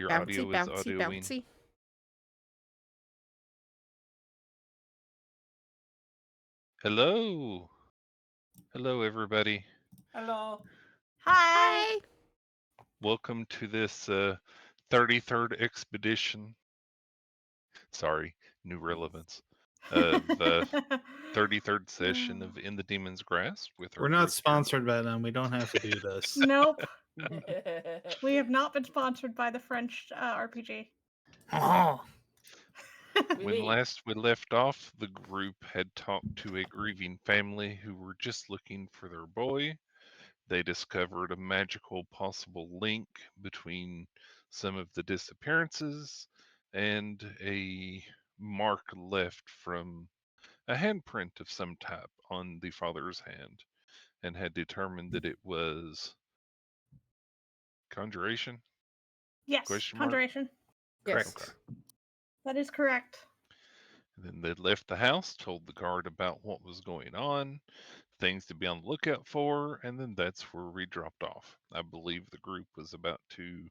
your Bouncy, audio is bouncy, audioing. bouncy. Hello. Hello, everybody. Hello. Hi. Welcome to this 33rd expedition. Sorry, new relevance. Of 33rd session of In the Demon's Grasp with our We're group not here. sponsored by them. We don't have to do this. Nope. We have not been sponsored by the French RPG. Oh, When last we left off, the group had talked to a grieving family who were just looking for their boy. They discovered a magical possible link between some of the disappearances and a mark left from a handprint of some type on the father's hand, and had determined that it was conjuration. Yes, Question mark? conjuration. Yes. Okay. That is correct. Then they left the house, told the guard about what was going on, things to be on the lookout for, and then that's where we dropped off. I believe the group was about to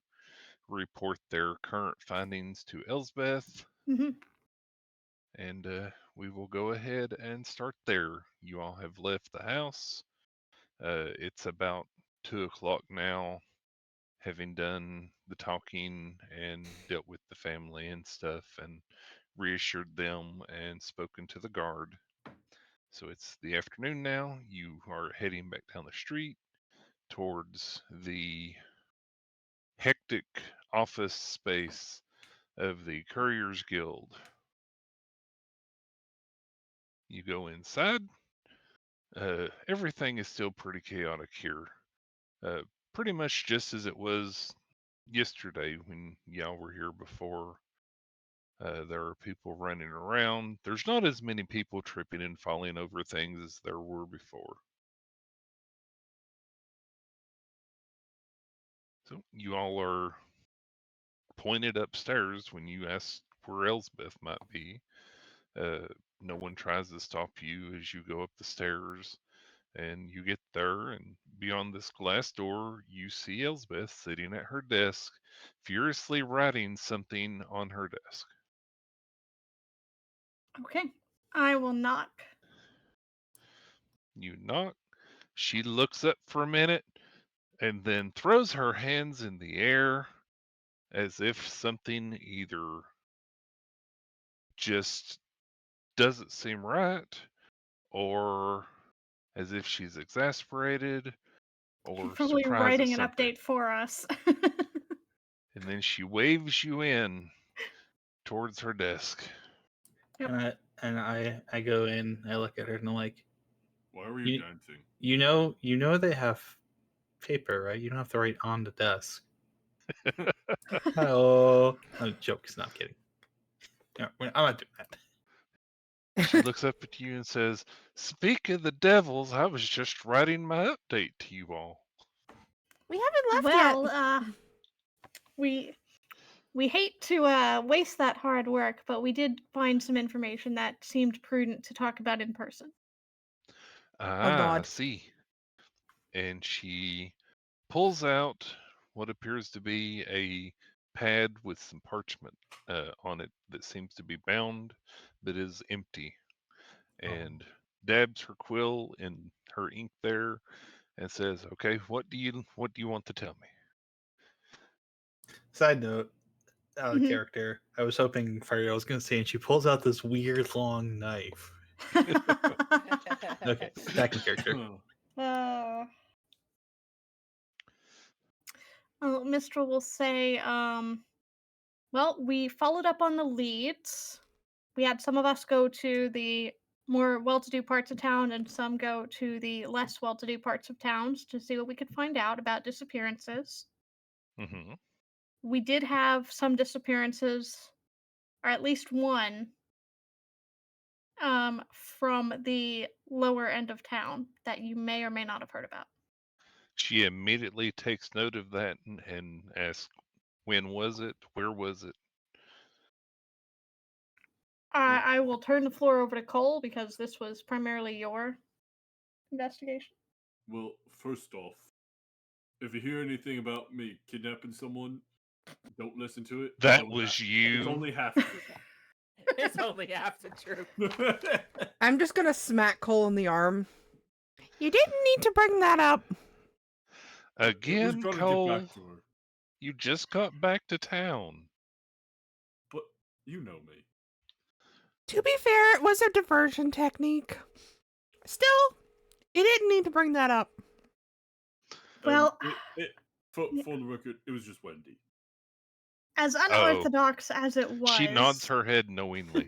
report their current findings to Elsbeth, hmm and we will go ahead and start there. You all have left the house. It's about 2 o'clock now, having done the talking and dealt with the family and stuff and reassured them and spoken to the guard. So it's the afternoon now. You are heading back down the street towards the hectic office space of the Couriers Guild. You go inside. Everything is still pretty chaotic here. Pretty much just as it was yesterday when y'all were here before. There are people running around. There's not as many people tripping and falling over things as there were before. So you all are pointed upstairs when you ask where Elsbeth might be. No one tries to stop you as you go up the stairs, and you get there, and beyond this glass door, you see Elsbeth sitting at her desk, furiously writing something on her desk. Okay. I will knock. You knock. She looks up for a minute and then throws her hands in the air as if something either just doesn't seem right, or as if she's exasperated She's or probably surprised at writing an something. update for us. And then she waves you in towards her desk. Yep. and I go in. I look at her and I'm like, Why were you You- dancing? you know they have paper, right? You don't have to write on the desk. Oh, no, jokes. Not kidding. No, I'm not doing that. She looks up at you and says, "Speak of the devils, I was just writing my update to you all." We haven't left Well, yet. we hate to waste that hard work, but we did find some information that seemed prudent to talk about in person. Ah, nod. see. And she pulls out what appears to be a pad with some parchment on it that seems to be bound but is empty, and dabs her quill in her ink there and says, "Okay, what do you want to tell me?" Side note, out of Mhm. character. I was hoping Fire was going to say, and she pulls out this weird long knife. Okay, back in character. Uh, Mistral will say, well, we followed up on the leads. We had some of us go to the more well-to-do parts of town and some go to the less well-to-do parts of towns to see what we could find out about disappearances. Hmm. We did have some disappearances, or at least one, from the lower end of town that you may or may not have heard about. She immediately takes note of that and asks, "When was it? Where was it?" I will turn the floor over to Cole because this was primarily your investigation. Well, first off, if you hear anything about me kidnapping someone, Don't listen to it. That was you. It's only half true. It's only half the truth. I'm just gonna smack Cole in the arm. You didn't need to bring that up. Again, Who's gonna Cole, get back to her? you just got back to town. But you know me. To be fair, it was a diversion technique. Still, you didn't need to bring that up. Well, For the record, it was just Wendy. as unorthodox as it was, She nods her head knowingly.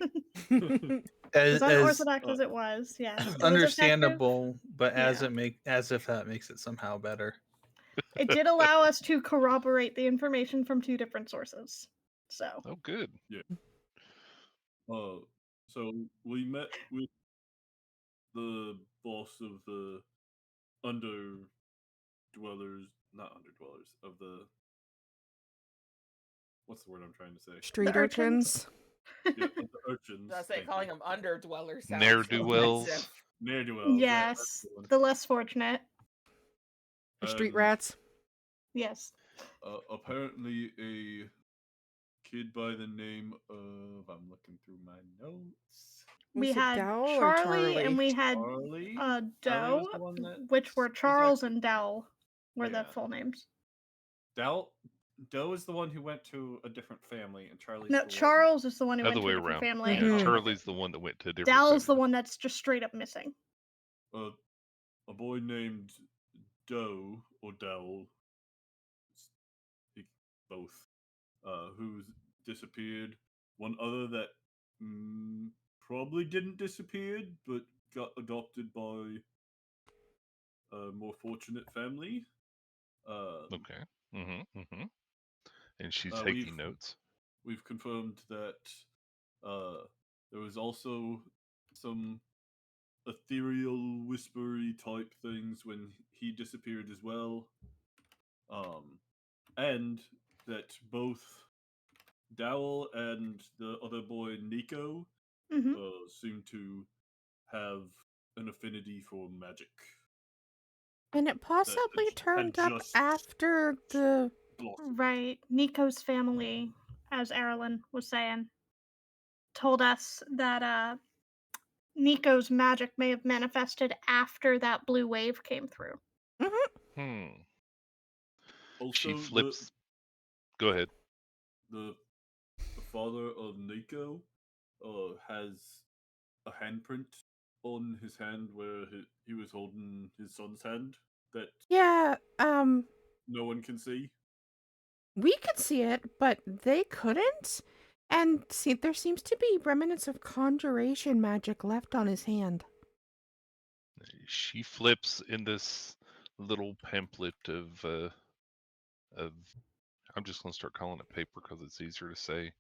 as unorthodox as it was, yes, it was effective. Understandable, but Yeah. as if that makes it somehow better. It did allow us to corroborate the information from 2 different sources. So, Oh, good. So we met with the boss of the of the what's the word I'm trying to say? Street The urchins. urchins. Yeah, of the urchins. I say thank calling you. them underdwellers. sounds Ne'er-do-wells. offensive. Ne'er-do-wells. yes, Yeah, the less fortunate. The street rats. Yes. Apparently, a kid by the name of I'm looking through my notes. We Was it had Dowell or Charlie and we had Charlie. Doe, was the one that which were was Charles active. and Dowell were the Yeah. full names. Doe is the one who went to a different family, and Charlie's No, the one. Charles is the one who Other went to way a different around. family. Yeah, Mhm. Charlie's the one that went to a different Dowell's the family. one that's just straight up missing. A boy named Doe or Dowell, both, who's disappeared. One other that probably didn't disappear, but got adopted by a more fortunate family. Okay. And she's we've taking notes. we've confirmed that there was also some ethereal, whispery type things when he disappeared as well. And that both Dowell and the other boy Nico Hmm. seem to have an affinity for magic. And it possibly had turned up just after the... blossomed. Right. Nico's family, as Aerilyn was saying, told us that Nico's magic may have manifested after that blue wave came through. Also, She flips. Go ahead. the father of Nico has a handprint on his hand where he was holding his son's hand that Yeah, no one can see. we could see it, but they couldn't. And see, there seems to be remnants of conjuration magic left on his hand. She flips in this little pamphlet of I'm just gonna start calling it paper because it's easier to say.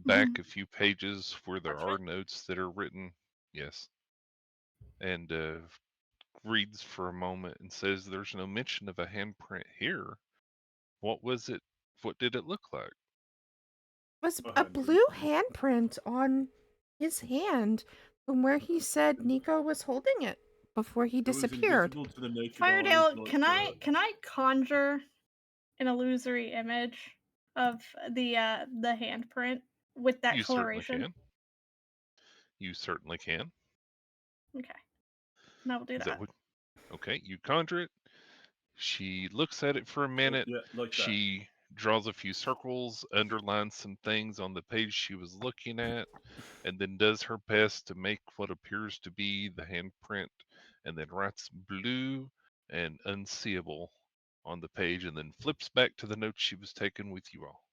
Back a few pages where there are notes that are written. Yes. And reads for a moment and says, "There's no mention of a handprint here. What was it? What did it look like?" It was A a handprint. blue handprint on his hand from where he said Nico was holding it before he It was disappeared. invisible to the naked eye, Firedale, but, can I conjure an illusory image of the handprint with that You certainly coloration? can. You certainly can. Okay. And I will do Is that. that what? Okay, you conjure it. She looks at it for a minute. Yeah, like that. She draws a few circles, underlines some things on the page she was looking at, and then does her best to make what appears to be the handprint, and then writes blue and unseeable on the page, and then flips back to the notes she was taking with you all.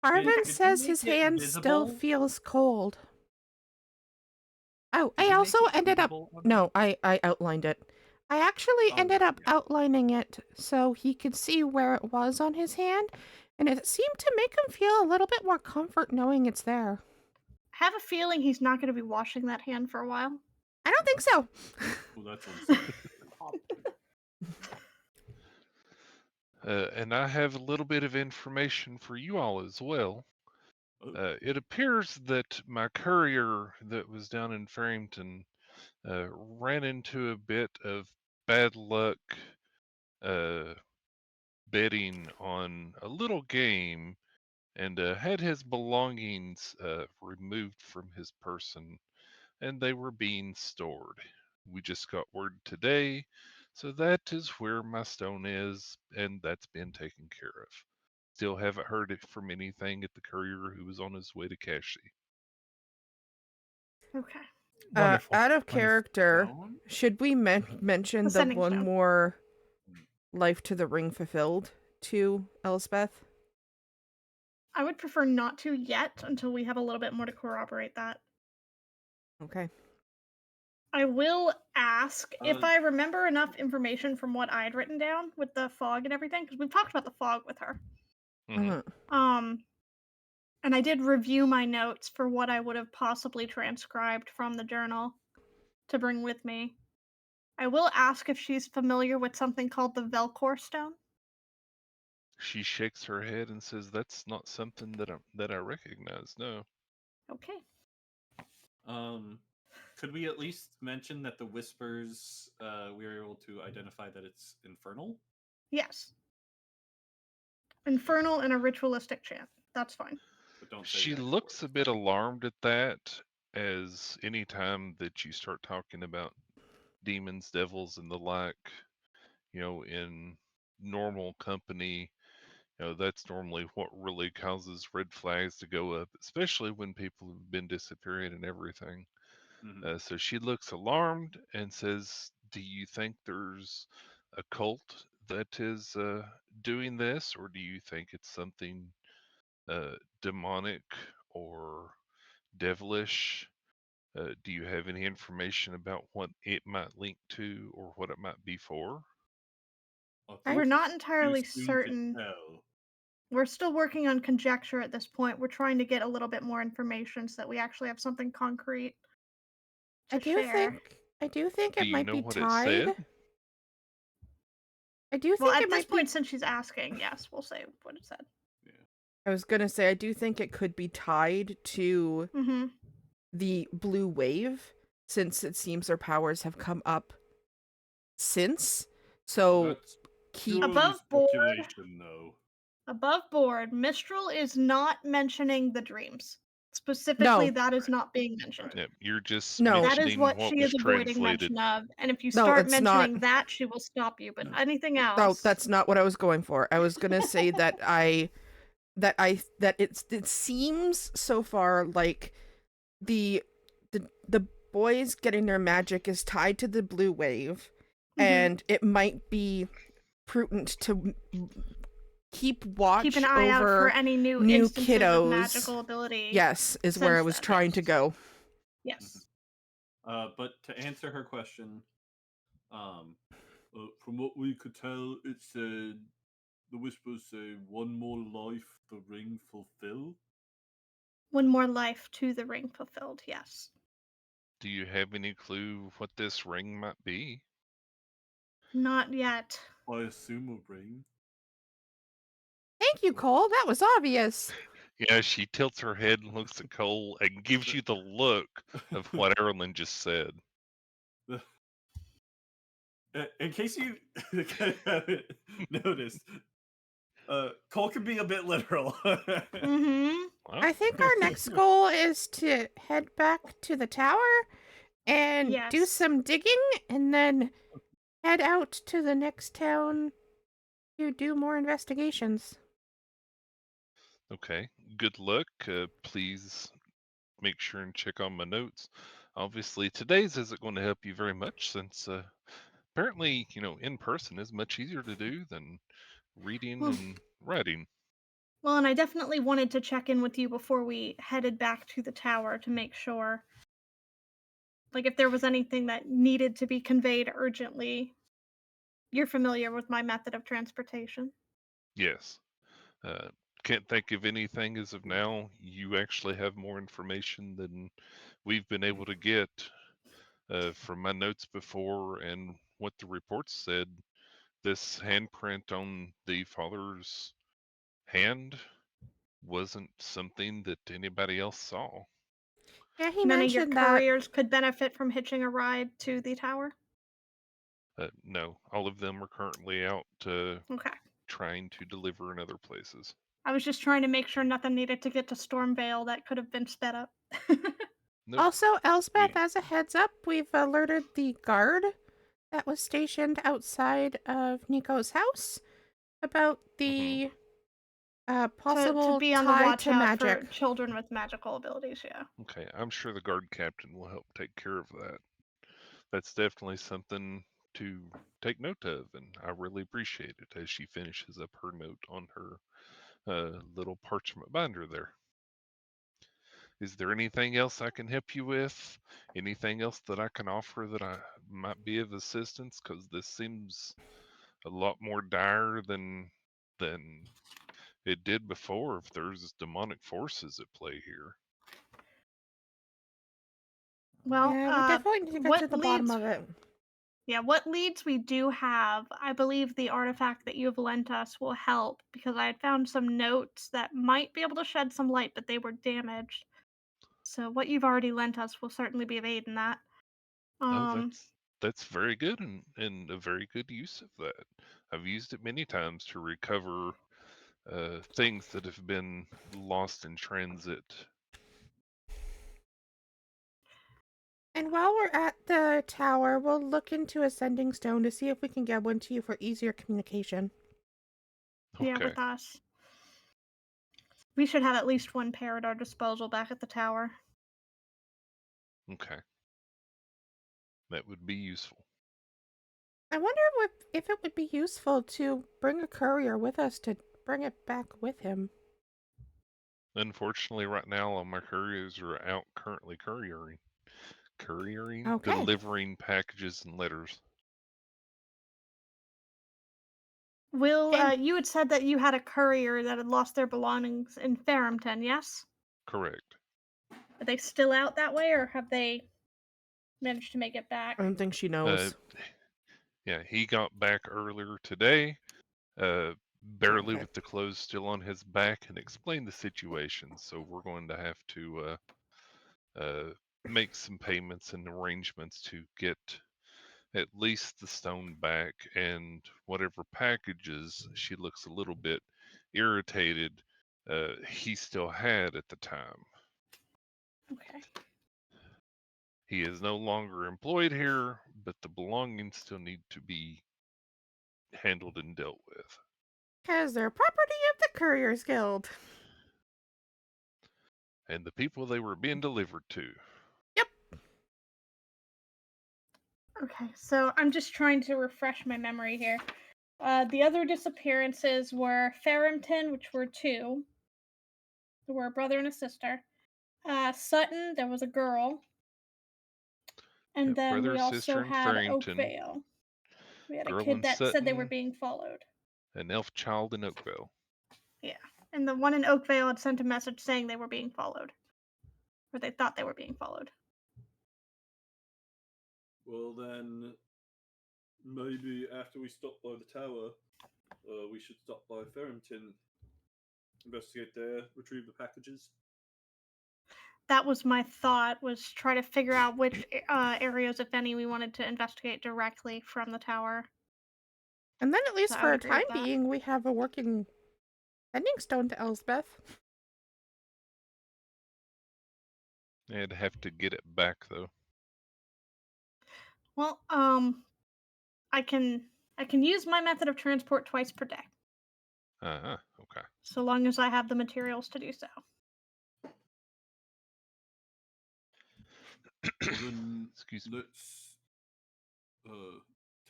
Arvin Did you says make his it hand still visible? feels cold. Oh, Did I you make also it ended up... visible on No, I outlined it. I actually Oh, ended up yeah. outlining it so he could see where it was on his hand, and it seemed to make him feel a little bit more comfort knowing it's there. I have a feeling he's not going to be washing that hand for a while. I don't think so. Well, that's unsafe. And I have a little bit of information for you all as well. It appears that my courier that was down in Farrington ran into a bit of bad luck betting on a little game and had his belongings removed from his person, and they were being stored. We just got word today, so that is where my stone is, and that's been taken care of. Still haven't heard it from anything at the courier who was on his way to Kashi. Okay. Wonderful. Out of Wonderful. character, Stone? should we mention the Ascending one stone. more life to the ring fulfilled to Elspeth? I would prefer not to yet until we have a little bit more to corroborate that. Okay. I will ask if Uh, I remember enough information from what I had written down with the fog and everything, because we've talked about the fog with her. Mhm. And I did review my notes for what I would have possibly transcribed from the journal to bring with me. I will ask if she's familiar with something called the Velcor stone. She shakes her head and says, "That's not something that I recognize." No. Okay. Could we at least mention that the whispers, we were able to identify that it's infernal? Yes. Infernal and a ritualistic chant. That's fine. But don't say She the actual looks a words. bit alarmed at that, as any time that you start talking about demons, devils, and the like, in normal company, that's normally what really causes red flags to go up, especially when people have been disappearing and everything. Mhm. So she looks alarmed and says, "Do you think there's a cult that is doing this, or do you think it's something demonic or devilish? Do you have any information about what it might link to or what it might be for?" I I- We're think not it's entirely too soon to certain. tell. We're still working on conjecture at this point. We're trying to get a little bit more information so that we actually have something concrete to share. I do think Do it you might know be what it tied. said? I do Well, think at it this might be. point, since she's asking, yes, we'll say what it said. Yeah. I was gonna say I do think it could be tied to Mm-hmm. the blue wave, since it seems their powers have come up since. So That's keep purely Above board. speculation, though. Above board, Mistral is not mentioning the dreams. Specifically, No. that is not being mentioned. Right. Yep, you're just No. That is mentioning what what she was is avoiding translated. mention of. And if you No, start it's not. mentioning that, she will stop you. But anything No, else, that's not what I was going for. I was gonna say that it seems so far like the the boys getting their magic is tied to the blue wave, Mhm. and it might be prudent to keep watch keep an eye out over for any new new instances of kiddos. magical ability. Yes, is where I since was then, trying to yes. go. Yes. But to answer her question, from what we could tell, it said the whispers say one more life the ring fulfill. One more life to the ring fulfilled. Yes. Do you have any clue what this ring might be? Not yet. I assume a ring. Thank you, Cole. That was obvious. Yeah, she tilts her head and looks at Cole and gives you the look of what Aerilyn just said. In case you haven't noticed, Cole can be a bit literal. Mm-hmm. Well, I think our next goal is to head back to the tower and do Yes. some digging, and then head out to the next town to do more investigations. okay. Good luck. Please make sure and check on my notes. Obviously, today's isn't going to help you very much since apparently, in person is much easier to do than reading Well, and writing. well, and I definitely wanted to check in with you before we headed back to the tower to make sure, like, if there was anything that needed to be conveyed urgently. You're familiar with my method of transportation. Yes. Uh, can't think of anything as of now. You actually have more information than we've been able to get from my notes before and what the reports said. This handprint on the father's hand wasn't something that anybody else saw. Yeah, he None of your mentioned that. couriers could benefit from hitching a ride to the tower? No, all of them are currently out Okay. trying to deliver in other places. I was just trying to make sure nothing needed to get to Stormvale that could have been sped up. Nope. Also, Elspeth, Yeah. as a heads up, we've alerted the guard that was stationed outside of Nico's house about the to possible be on the tie watch to out for magic. children with magical abilities, yeah. Okay, I'm sure the guard captain will help take care of that. That's definitely something to take note of, and I really appreciate it as she finishes up her note on her little parchment binder there. Is there anything else I can help you with? Anything else that I can offer that I might be of assistance? Because this seems a lot more dire than it did before. If there's demonic forces at play here. Well, Yeah, we definitely need to get what to the bottom leads of it. Yeah, what leads we do have, I believe the artifact that you have lent us will help because I had found some notes that might be able to shed some light, but they were damaged. So what you've already lent us will certainly be of aid in that. Oh, Um, that's very good and a very good use of that. I've used it many times to recover things that have been lost in transit. And while we're at the tower, we'll look into a sending stone to see if we can get one to you for easier communication. yeah, Okay, with us. We should have at least one pair at our disposal back at the tower. okay, that would be useful. I wonder if it would be useful to bring a courier with us to bring it back with him. Unfortunately, right now all my couriers are out currently couriering, Okay. delivering packages and letters. Will, And- you had said that you had a courier that had lost their belongings in Fairhampton, yes? Correct. Are they still out that way, or have they managed to make it back? I don't think she Uh, knows. yeah, he got back earlier today, barely Okay. with the clothes still on his back, and explained the situation. So we're going to have to make some payments and arrangements to get at least the stone back and whatever packages she looks a little bit irritated he still had at the time. Okay. He is no longer employed here, but the belongings still need to be handled and dealt with. Because they're property of the Couriers Guild. And the people they were being delivered to. Okay, so I'm just trying to refresh my memory here. The other disappearances were Fairhampton, which were two. There were a brother and a sister. Sutton, there was a girl. And then Brother, we sister, also and had Farrington, Oakvale. We had a girl kid in that said they were Sutton, being followed. an elf child in Oakville. Yeah. And the one in Oakvale had sent a message saying they were being followed. Or they thought they were being followed. Well, then maybe after we stop by the tower, we should stop by Farrington, investigate there, retrieve the packages. That was my thought, was try to figure out which areas, if any, we wanted to investigate directly from the tower. And then, at least I for would a agree time with that. being, we have a working sending stone to Elsbeth. I'd have to get it back though. Well, I can use my method of transport twice per day, Okay. so long as I have the materials to do so. Well, then Excuse me. let's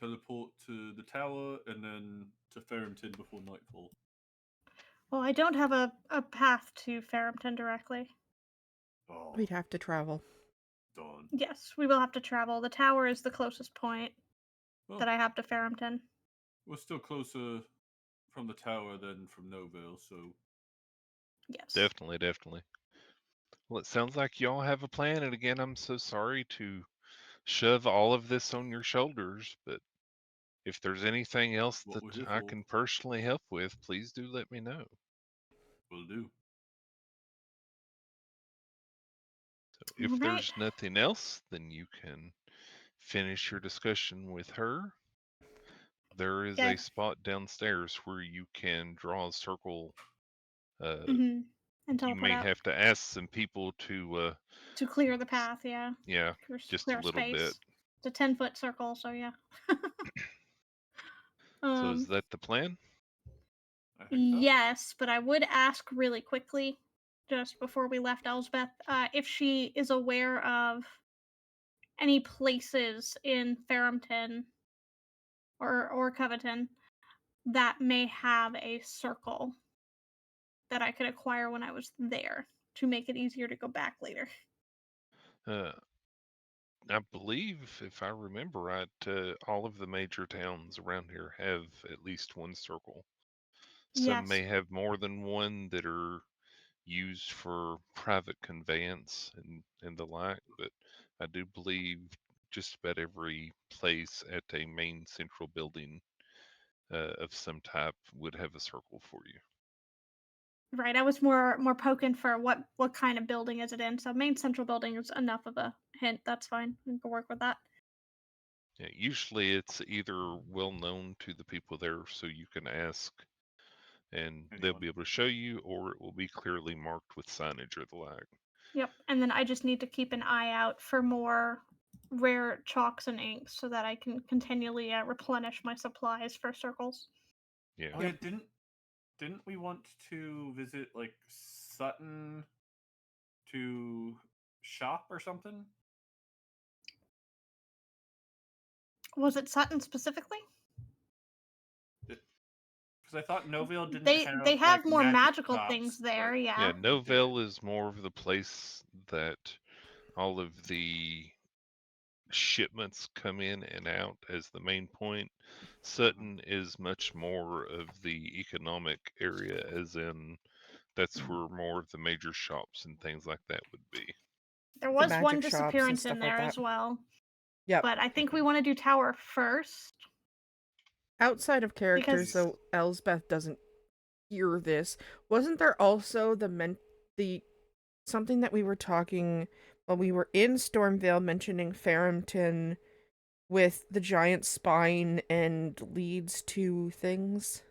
teleport to the tower and then to Farrington before nightfall. Well, I don't have a path to Fairhampton directly. Oh, We'd have to travel. darn. Yes, we will have to travel. The tower is the closest point Well, that I have to Fairhampton. we're still closer from the tower than from Noville, so Yes. Definitely. Well, it sounds like y'all have a plan, and again, I'm so sorry to shove all of this on your shoulders, but if there's anything else what that we're here I for, can personally help with, please do let me know. will do. So if All right. there's nothing else, then you can finish your discussion with her. There is Yeah. a spot downstairs where you can draw a circle And you teleport may out have to ask some people to to clear the path. Yeah, yeah, just a clear little space. bit. It's a 10-foot circle, so yeah. So is that the plan? I think so. Yes, but I would ask really quickly, just before we left Elsbeth, if she is aware of any places in Fairhampton or Coveton that may have a circle that I could acquire when I was there to make it easier to go back later. I believe, if I remember right, all of the major towns around here have at least one circle. Some Yes. may have more than one that are used for private conveyance and the like, but I do believe just about every place at a main central building of some type would have a circle for you. Right, I was more poking for what kind of building is it in. So main central building is enough of a hint. That's fine. We can work with that. Yeah, usually it's either well known to the people there, so you can ask and they'll Anyone. be able to show you, or it will be clearly marked with signage or the like. Yep, and then I just need to keep an eye out for more rare chalks and inks so that I can continually replenish my supplies for circles. Yeah. Oh yeah, didn't we want to visit like Sutton to shop or something? Was it Sutton specifically? Because I thought Novale didn't They have have like more magic magical shops things there, like yeah. Yeah, they did. Novell is more of the place that all of the shipments come in and out as the main point. Sutton is much more of the economic area, as in that's where more of the major shops and things like that would be. There The was one magic shops and disappearance stuff in like there that. as well. Yep. But I think we want to do Tower first. Outside of characters, Because- so Elsbeth doesn't hear this. Wasn't there also the something that we were talking while we were in Stormvale mentioning Fairhampton with the giant spine and leads to things?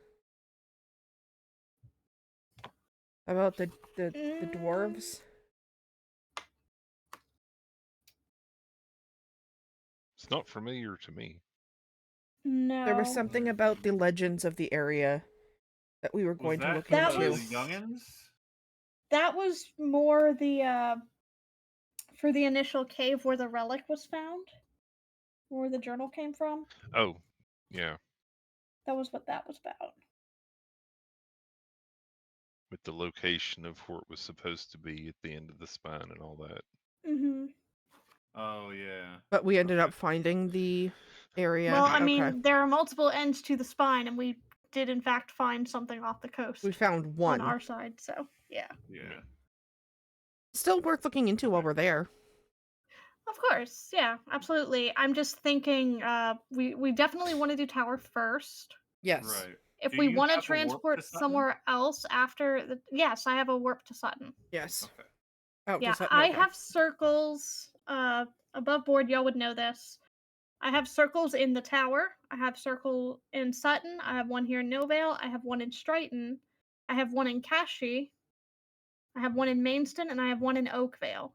About the dwarves? It's not familiar to me. No. There was something about the legends of the area that we were Was going to that look That into. was- the youngins? That was more the for the initial cave where the relic was found, where the journal came from. Oh, yeah, That was what that was about. with the location of where it was supposed to be at the end of the spine and all that. Mm-hmm. Oh yeah. But we ended Okay. up finding the area. Well, I Okay. mean, there are multiple ends to the spine, and we did in fact find something off the coast We found on one. our side. So yeah, Yeah. Still worth looking into while we're there. of course, yeah, absolutely. I'm just thinking, we definitely want to do Tower first. Yes. Right. If Do we you want to have a warp to transport Sutton? somewhere else after, yes, I have a warp to Sutton. Yes. Okay. Oh, Yeah, does that I okay. have circles above board. Y'all would know this. I have circles in the tower. I have circle in Sutton. I have one here in Novale. I have one in Strighton. I have one in Cashy. I have one in Mainston, and I have one in Oakvale.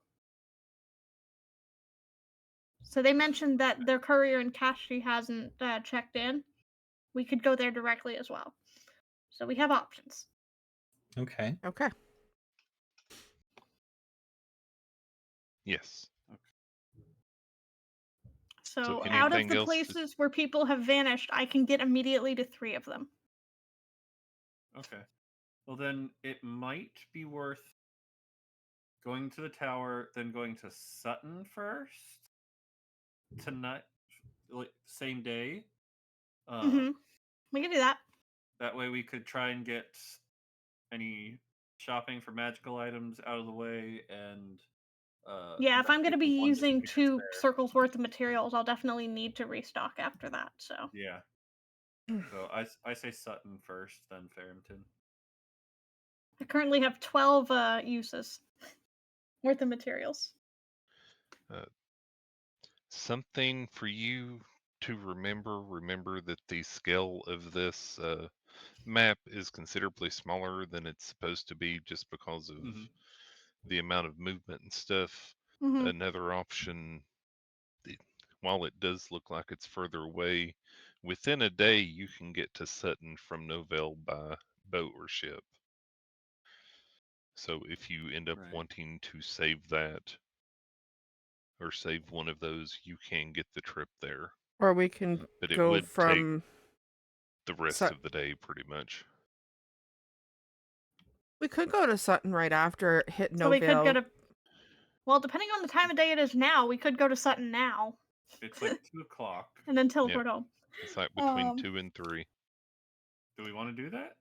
So they mentioned that their courier in Cashy hasn't checked in. We could go there directly as well. So we have options. Okay. Okay. Yes. So anything out of the else that- places where people have vanished, I can get immediately to 3 of them. Okay. Well, then it might be worth going to the tower, then going to Sutton first tonight, like same day. Mm-hmm. We can do that. That way, we could try and get any shopping for magical items out of the way, and Yeah, if I'm going to be investigate the one using disappearance 2 there. circles worth of materials, I'll definitely need to restock after that. So Yeah. So I say Sutton first, then Fairhampton. I currently have 12 uses worth of materials. Something for you to remember. Remember that the scale of this map is considerably smaller than it's supposed to be just because of Mhm. the amount of movement and stuff. Hmm. Another option, while it does look like it's further away, within a day you can get to Sutton from Novell by boat or ship. So if you end up Right. wanting to save that or save one of those, you can get the trip there. Or we can But it go would take from. the rest Sut- of the day pretty much. We could go to Sutton right after hit So we could go Novale. to. Well, depending on the time of day it is now, we could go to Sutton now It's like 2 o'clock. and then teleport Yep. home. It's like between Um, 2 and 3. Do we want to do that?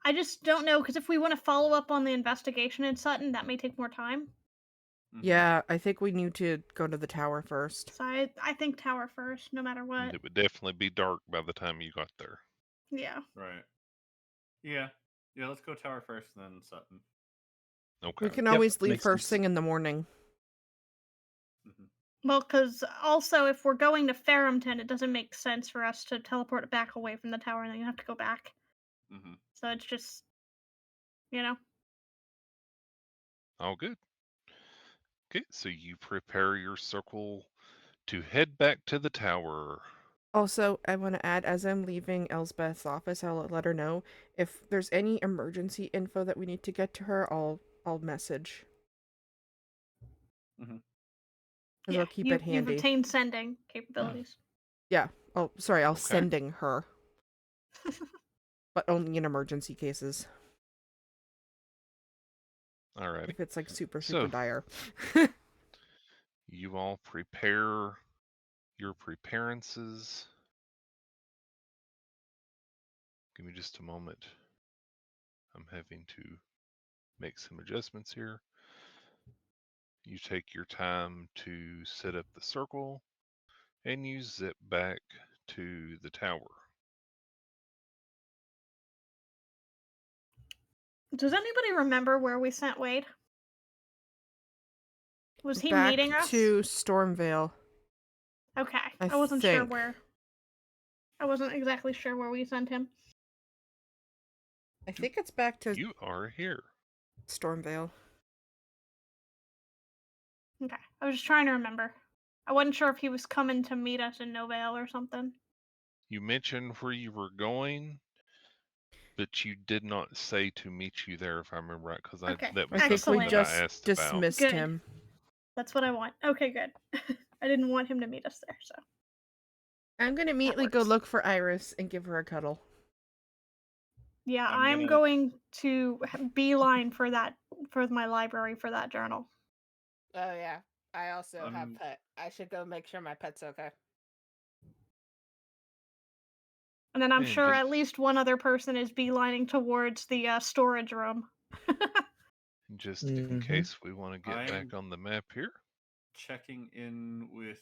I just don't know because if we want to follow up on the investigation in Sutton, that may take more time. Mhm. Yeah, I think we need to go to the tower first. So I think tower first, no matter And what. it would definitely be dark by the time you got there. Yeah. Right. Yeah. Yeah. Let's go tower first, and then Sutton. Okay. We can Yep, always leave makes first sense. thing in the morning. Mhm. Well, because also if we're going to Farrington, it doesn't make sense for us to teleport it back away from the tower and then you have to go back. Mhm. So it's just, you know. All good. Okay, so you prepare your circle to head back to the tower. Also, I want to add, as I'm leaving Elsbeth's office, I'll let her know if there's any emergency info that we need to get to her. I'll message. Mhm. Because I'll keep it You've handy. obtained sending capabilities. Yeah. Oh, sorry. I'll Okay. sending her, but only in emergency cases. Alrighty. If it's like super So- dire. You all prepare your preparances. Give me just a moment. I'm having to make some adjustments here. You take your time to set up the circle and you zip back to the tower. Does anybody remember where we sent Wade? Was he Back meeting us? to Stormvale. Okay. I I wasn't sure think. where. I wasn't exactly sure where we sent him. I think it's back to You are here. Stormvale. Okay. I was just trying to remember. I wasn't sure if he was coming to meet us in Novale or something. You mentioned where you were going, but you did not say to meet you there, if I remember right, because Okay, that was I think something we excellent. that I just asked about. dismissed Good. him. That's what I want. Okay, good. I didn't want him to meet us there, so. I'm gonna immediately go works. look for Iris and give her a cuddle. Yeah, I'm I'm gonna- going to beeline for my library for that journal. Oh yeah. I also have I'm- pet. I should go make sure my pet's okay. And then I'm And sure just- at least one other person is beelining towards the storage room. Just in Mhm. case we want to get I'm- back on the map here. Checking in with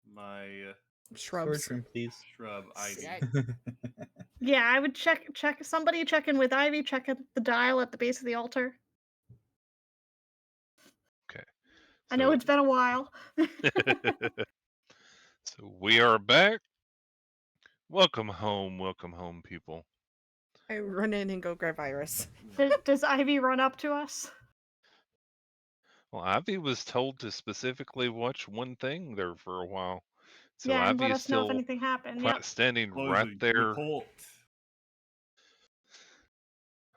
my Shrubs. Storage room, please. shrub Ivy. Yeah. Yeah, I would check somebody check in with Ivy, check at the dial at the base of the altar. Okay. I know So- it's been a while. So we are back. Welcome home, people. I run in and go grab Iris. Does Ivy run up to us? Well, Ivy was told to specifically watch one thing there for a while. So yeah, and Ivy let is us know if still anything happened. quite Yep. standing Close right the there. report.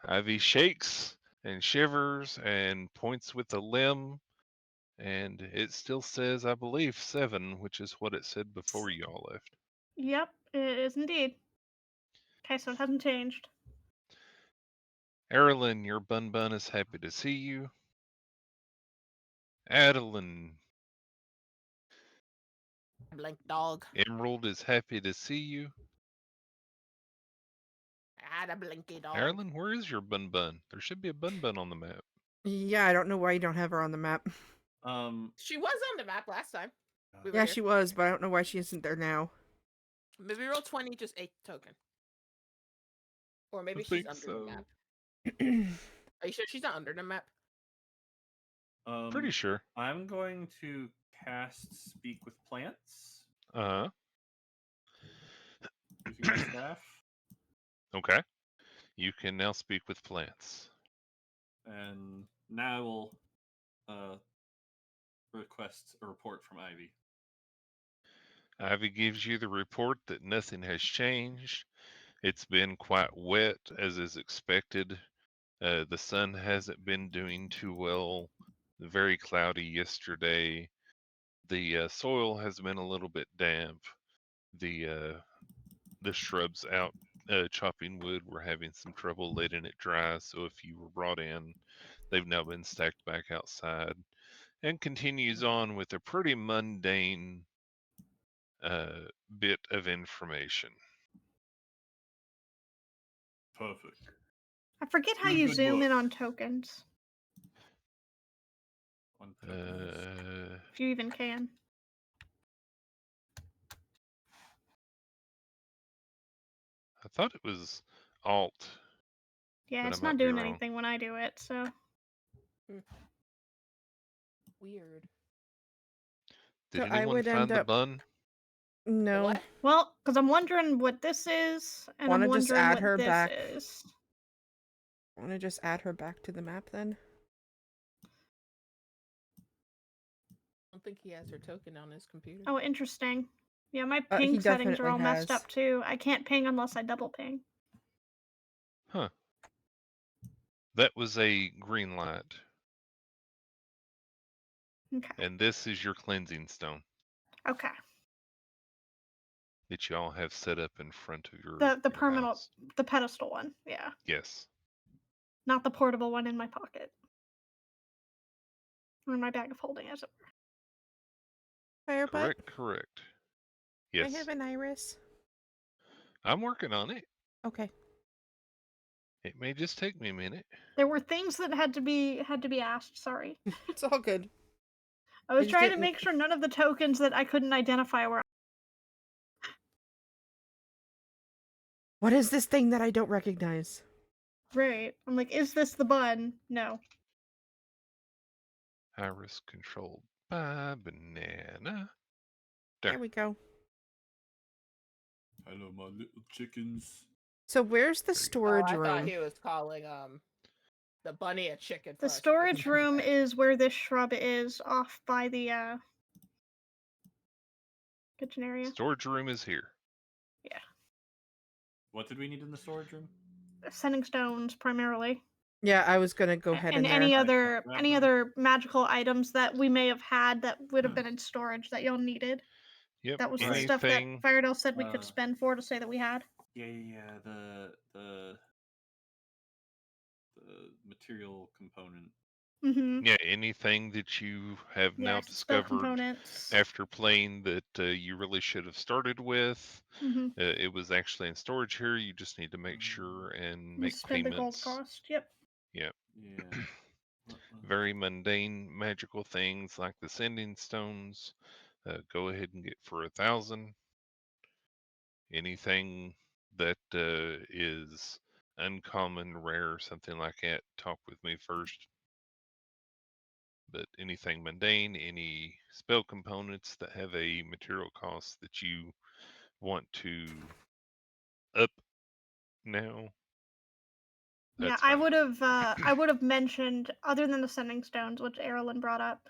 Ivy shakes and shivers and points with a limb. And it still says, I believe, 7, which is what it said before you all left. Yep, it is indeed. Okay, so it hasn't changed. Aerilyn, your bun is happy to see you. Adeline, Blink dog. Emerald is happy to see you. I had a blinky dog. Aerilyn, where is your bun? There should be a bun on the map. Yeah, I don't know why you don't have her on the map. She was on the map last time. We were Yeah, here. she was, but I don't know why she isn't there now. Maybe roll 20 just 8 token. Or maybe I she's think under so. the map. Are you sure she's not under the map? Pretty sure. I'm going to cast Speak with Plants Uh huh. using my staff. Okay. You can now speak with plants. And now I will request a report from Ivy. Ivy gives you the report that nothing has changed. It's been quite wet, as is expected. The sun hasn't been doing too well. Very cloudy yesterday. The soil has been a little bit damp. The shrubs out chopping wood were having some trouble letting it dry. So if you were brought in, they've now been stacked back outside. And continues on with a pretty mundane bit of information. Perfect. I forget how Good, you good zoom in work. on tokens, One tokens. if you even can. I thought it was Alt, Yeah, but I it's not might be doing wrong. anything when I do it, so. Weird. Did So I anyone would find end the up- bun? No. What? Well, because I'm wondering what this is, and Wanna I'm just wondering add what her this back? is. Want to just add her back to the map then? I don't think he has her token on his computer. Oh, interesting. Yeah, my He ping settings are definitely all messed has. up too. I can't ping unless I double ping. Huh. That was a green light. Okay. And this is your cleansing stone Okay. that you all have set up in front of your, The your permanent, house. the pedestal one. Yeah, Yes. not the portable one in my pocket or in my bag of holding, as it were. Firebutt, Correct. I Yes. have an iris. I'm working on it. Okay. It may just take me a minute. There were things that had to be asked. Sorry, It's all good. I was just trying to didn't- make sure none of the tokens that I couldn't identify were. What is this thing that I don't recognize? Right. I'm like, is this the bun? No. Iris controlled by banana. There we go. Hello, my little chickens. So where's the There you go. storage I thought room? he was calling the bunny a chicken. The first, because storage he- room is where this shrub is, off by the kitchen area. Storage room is here. Yeah. What did we need in the storage room? Sending stones primarily. Yeah, I was gonna go ahead And in any there. other Grab any them. other magical items that we may have had that would have been in storage that y'all needed. Yep. That was the Right. stuff that Anything. Firedale said we could Uh, spend for to say that we had. Yeah. The material component. Mm-hmm. Yeah, anything that you have now Yes, spell discovered components. after playing that you really should have started with. Mm-hmm. It was actually in storage here. You just need to make sure and make Spend the gold payments. cost. Yep. Yep. Yeah. Very mundane magical things like the sending stones. Go ahead and get for 1,000. Anything that is uncommon, rare, something like that, talk with me first. But anything mundane, any spell components that have a material cost that you want to up now, Yeah, that's I fine. would have mentioned, other than the sending stones, which Aerilyn brought up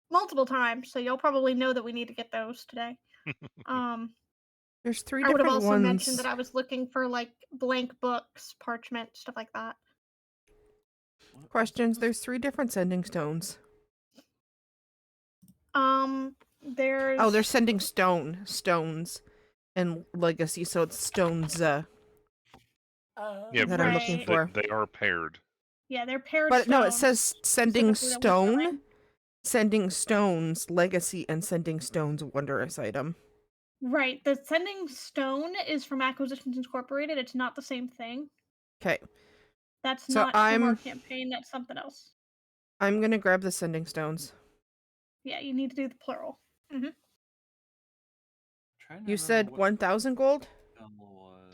multiple times, so you'll probably know that we need to get those today. There's three I would have different also mentioned ones. that I was looking for like blank books, parchment, stuff like that. Questions. There's 3 different sending stones. There's Oh, they're sending stones, and legacy. So it's stones. Yeah, that I'm looking Right. for. They are paired. Yeah, they're paired But no, it stones, says sending specifically that we're stone, selling. sending stones, legacy, and sending stones wondrous item. Right, the sending stone is from Acquisitions Incorporated. It's not the same thing. Okay, That's So not from our I'm- campaign. That's something else. I'm gonna grab the sending stones. Yeah, you need to do the plural. You said 1,000 gold.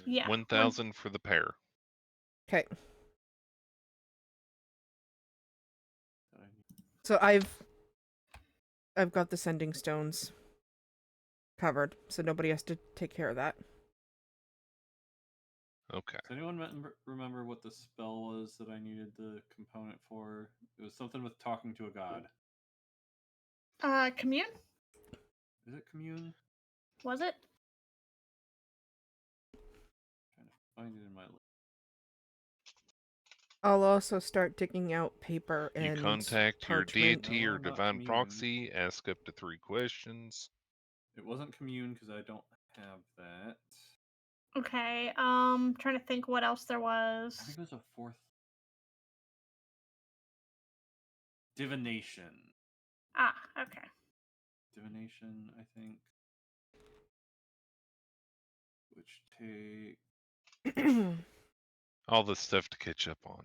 Yeah. 1,000 for the pair. Okay. So I've got the sending stones covered, so nobody has to take care of that. Okay. Does anyone remember what the spell was that I needed the component for? It was something with talking to a god. Commune? Is it commune? Was it? Trying to find it in my list. I'll also start digging out paper You and contact your parchment. deity No, or not divine commune. proxy, ask up to 3 questions. It wasn't commune because I don't have that. Okay. Trying to think what else there I was. think it was a fourth. Divination. Ah, okay. Divination, I think. Which take. All the stuff to catch up on.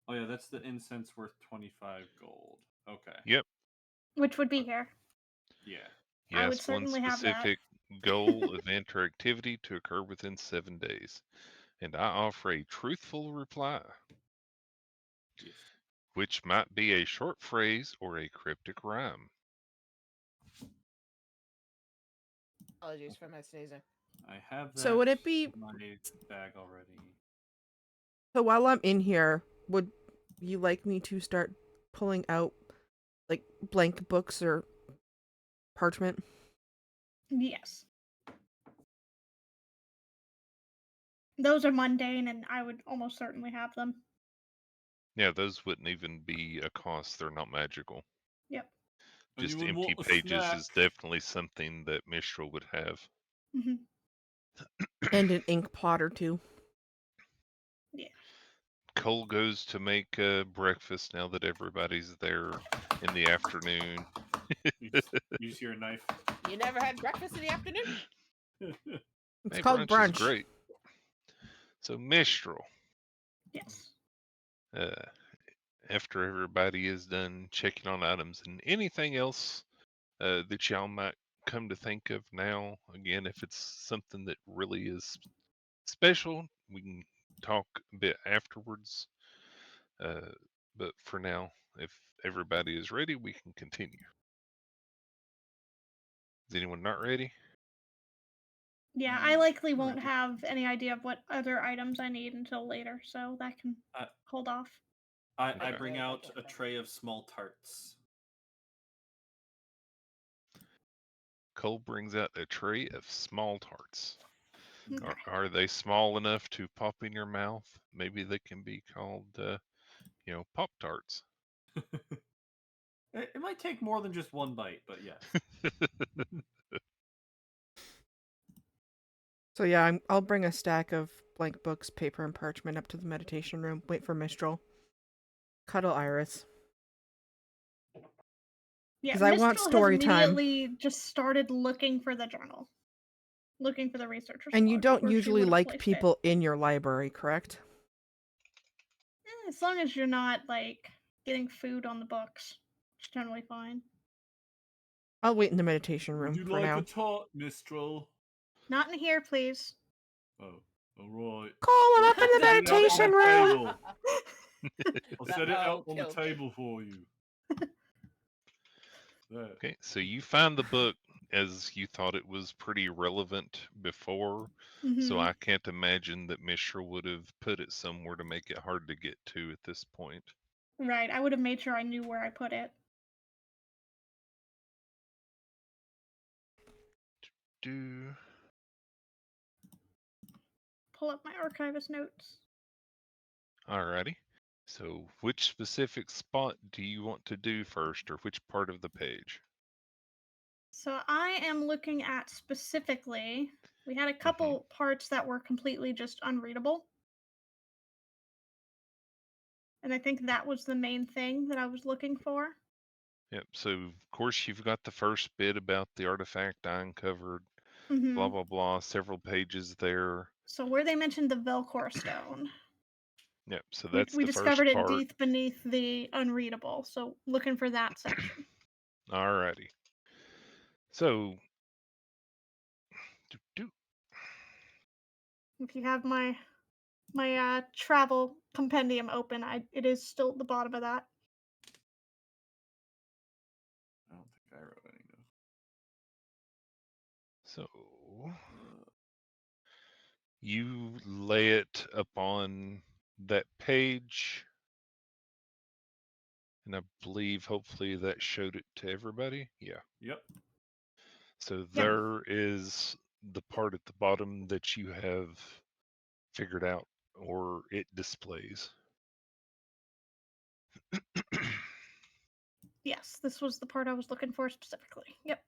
Oh yeah, that's the incense worth 25 gold. Okay. Yep. Which would be here. Yeah. I would Yes, one certainly have that. specific goal, event, or activity to occur within 7 days. And I offer a truthful reply, Yes. which might be a short phrase or a cryptic rhyme. Apologies for my sneezing. I have that. So would it be- in my bag already? So while I'm in here, would you like me to start pulling out like blank books or parchment? Yes. Those are mundane, and I would almost certainly have them. Yeah, those wouldn't even be a cost. They're not magical. Yep. Just Anyone empty want a pages snack? is definitely something that Mistral would have. Hmm. And an ink pot or two. Yeah. Cole goes to make breakfast now that everybody's there in the afternoon. Use your knife. You never had breakfast in the afternoon? It's Hey, called brunch is brunch. great. So Mistral, Yes. uh, after everybody is done checking on items and anything else that y'all might come to think of now, again, if it's something that really is special, we can talk a bit afterwards. But for now, if everybody is ready, we can continue. Is anyone not ready? Yeah, I likely I'm won't ready. have any idea of what other items I need until later, so that can hold off. I Okay. bring Yeah, I out can't a think. tray of small tarts. Cole brings out a tray of small tarts. Okay. Are they small enough to pop in your mouth? Maybe they can be called, Pop Tarts. It might take more than just one bite, but yes. So yeah, I'll bring a stack of blank books, paper, and parchment up to the meditation room. Wait for Mistral. Cuddle Iris. Yeah, 'Cause I want Mistral has story time. immediately just started looking for the journal, looking for the researcher's And you log, don't where she usually would have like placed people in your library, correct? it. As long as you're not like getting food on the books, it's generally fine. I'll wait in the meditation room Would you for like now. a tart, Mistral? Not in here, please. Oh, all right. Call him up in the Set it out on meditation the room. table. I'll That- set it out oh, on the kill. table for you. There. Okay, so you find the book as you thought it was pretty relevant before, so Mhm. I can't imagine that Mishra would have put it somewhere to make it hard to get to at this point. Right, I would have made sure I knew where I put it. Do Pull up my archivist notes. Alrighty. So which specific spot do you want to do first, or which part of the page? So I am looking at specifically, we had a couple parts that were completely just unreadable. And I think that was the main thing that I was looking for. Yep. So of course you've got the first bit about the artifact I uncovered, Mhm. blah blah blah, several pages there. So where they mentioned the Velcor stone, Yep. So we, that's we the discovered first it part. deep beneath the unreadable. So looking for that section. Alrighty. So do If you have my travel compendium open, it is still at the bottom of that. I don't think I wrote any notes. so You lay it upon that page, and I believe hopefully that showed it to everybody. Yeah. Yep. So Yeah. there is the part at the bottom that you have figured out, or it displays. Yes, this was the part I was looking for specifically. Yep.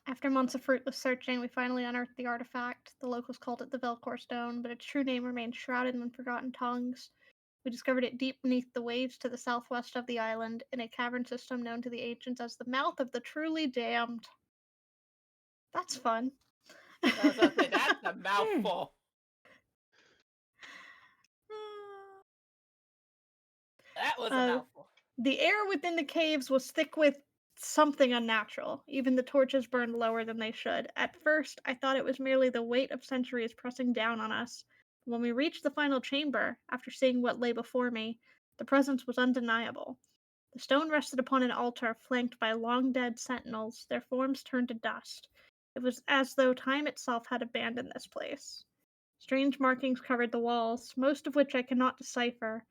After months of fruitless searching, we finally unearthed the artifact. The locals called it the Velcor Stone, but its true name remained shrouded in forgotten tongues. We discovered it deep beneath the waves to the southwest of the island, in a cavern system known to the ancients as the Mouth of the Truly Damned. That's fun. I was gonna say that's a mouthful. That was a mouthful. The air within the caves was thick with something unnatural. Even the torches burned lower than they should. At first, I thought it was merely the weight of centuries pressing down on us. When we reached the final chamber, after seeing what lay before me, the presence was undeniable. The stone rested upon an altar flanked by long dead sentinels, their forms turned to dust. It was as though time itself had abandoned this place. Strange markings covered the walls, most of which I cannot decipher,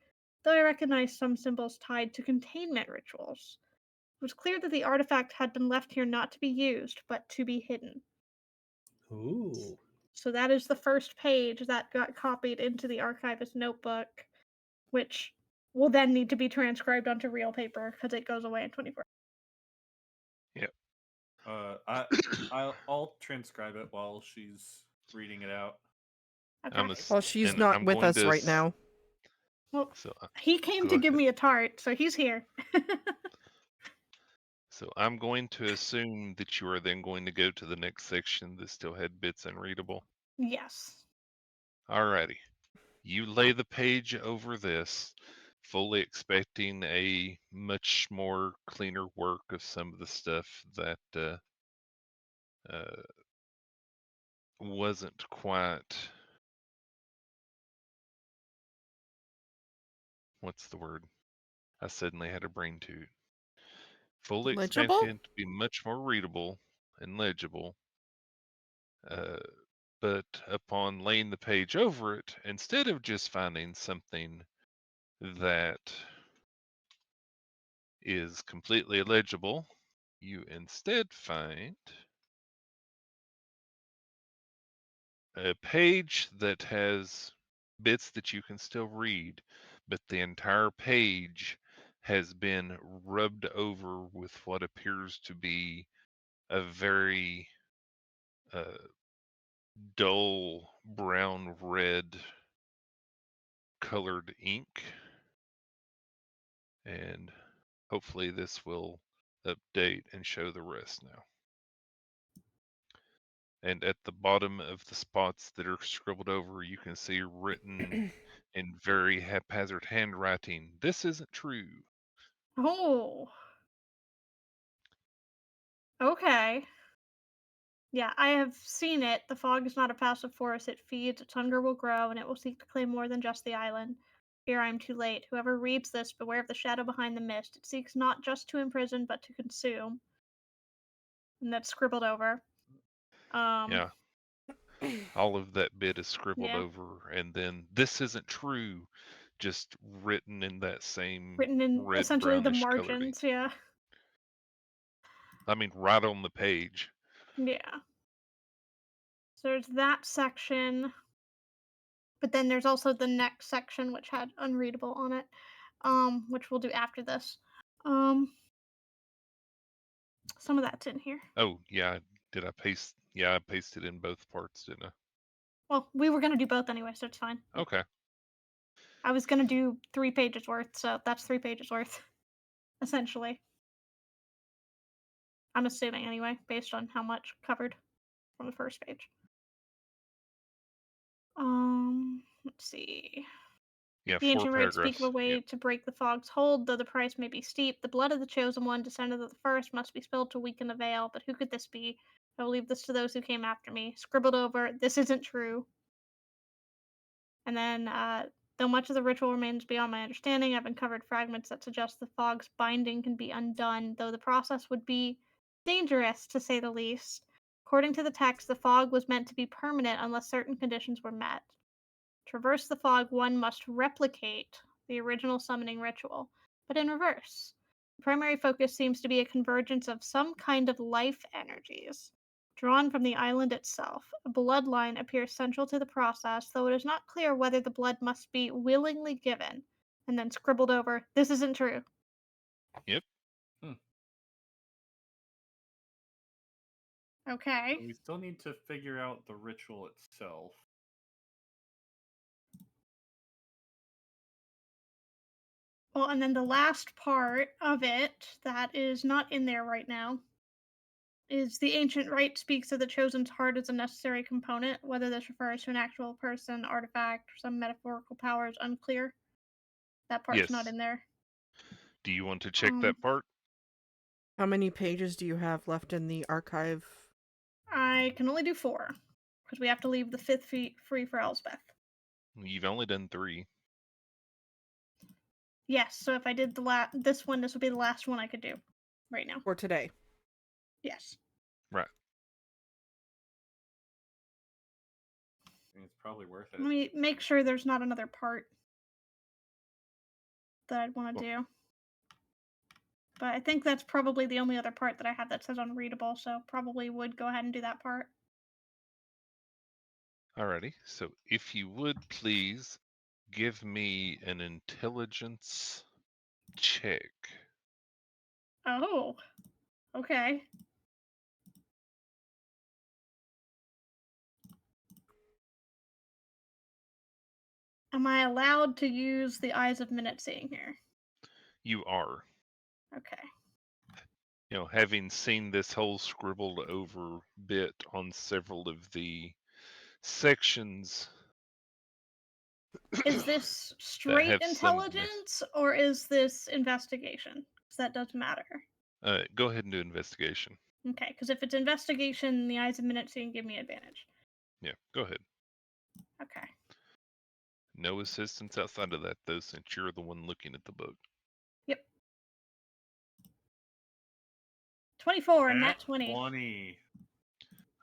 though I recognized some symbols tied to containment rituals. It was clear that the artifact had been left here not to be used, but to be hidden. Ooh. So that is the first page that got copied into the archivist notebook, which will then need to be transcribed onto real paper because it goes away in 24 I'll transcribe it while she's reading it out. I'm Okay. Well, she's and not I'm with going us to right now. Well, So he came go to give ahead. me a tart, so he's here. So I'm going to assume that you are then going to go to the next section that still had bits unreadable. Yes. Alrighty. You lay the page over this, fully expecting a much more cleaner work of some of the stuff that uh, wasn't quite, what's the word? I suddenly had a brain toot. Fully Legible? expecting it to be much more readable and legible. Uh, but upon laying the page over it, instead of just finding something that is completely illegible, you instead find a page that has bits that you can still read, but the entire page has been rubbed over with what appears to be a very dull brown red colored ink. And hopefully this will update and show the rest now. And at the bottom of the spots that are scribbled over, you can see written in very haphazard handwriting, "This isn't true." Oh. Okay. Yeah, I have seen it. The fog is not a passive force. It feeds, its hunger will grow, and it will seek to claim more than just the island. Fear I am too late. Whoever reads this, beware of the shadow behind the mist. It seeks not just to imprison, but to consume. And that's scribbled over. Yeah, all of that bit is scribbled Yeah. over, and then "this isn't true" just written in that same Written in red essentially the brownish colored ink. margins, yeah. I mean, right on the page. Yeah. So there's that section. But then there's also the next section which had unreadable on it, which we'll do after this. Some of that's in here. Oh, yeah, did I paste? Yeah, I pasted in both parts, didn't I? Well, we were gonna do both anyway, so it's fine. Okay. I was gonna do 3 pages worth, so that's 3 pages worth, essentially. I'm assuming anyway, based on how much covered from the first page. Let's see. Yeah, The 4 ancient rites speak of a paragraphs. way Yeah. to break the fog's hold, though the price may be steep. The blood of the chosen one, descendant of the first, must be spilled to weaken the veil. But who could this be? I will leave this to those who came after me. Scribbled over, this isn't true. And then, though much of the ritual remains beyond my understanding, I've uncovered fragments that suggest the fog's binding can be undone, though the process would be dangerous, to say the least. According to the text, the fog was meant to be permanent unless certain conditions were met. To traverse the fog, one must replicate the original summoning ritual, but in reverse. The primary focus seems to be a convergence of some kind of life energies, drawn from the island itself. A bloodline appears central to the process, though it is not clear whether the blood must be willingly given and then scribbled over, "This isn't true." Yep. Okay. We still need to figure out the ritual itself. Well, and then the last part of it that is not in there right now is the ancient rite speaks of the chosen's heart as a necessary component. Whether this refers to an actual person, artifact, or some metaphorical power is unclear. That part's not Yes. in there. Do you want to check that part? How many pages do you have left in the archive? I can only do 4 because we have to leave the 5th free for Elspeth. You've only done 3. Yes, so if I did this one, this would be the last one I could do right now. For today. Yes. Right. I think it's probably worth it. Let me make sure there's not another part that I'd want to do. But I think that's probably the only other part that I have that says unreadable, so probably would go ahead and do that part. Alrighty. So if you would please give me an intelligence check. Oh, okay. Am I allowed to use the Eyes of Minute Seeing here? You are. Okay. You know, having seen this whole scribbled over bit on several of the sections Is this that straight have some intelligence or is this investigation? Because that does matter. go ahead and do investigation. Okay, because if it's investigation, the Eyes of Minute Seeing give me advantage. Yeah, go ahead. Okay. No assistance outside of that, though, since you're the one looking at the book. Yep. 24 and Nat that 20. 20.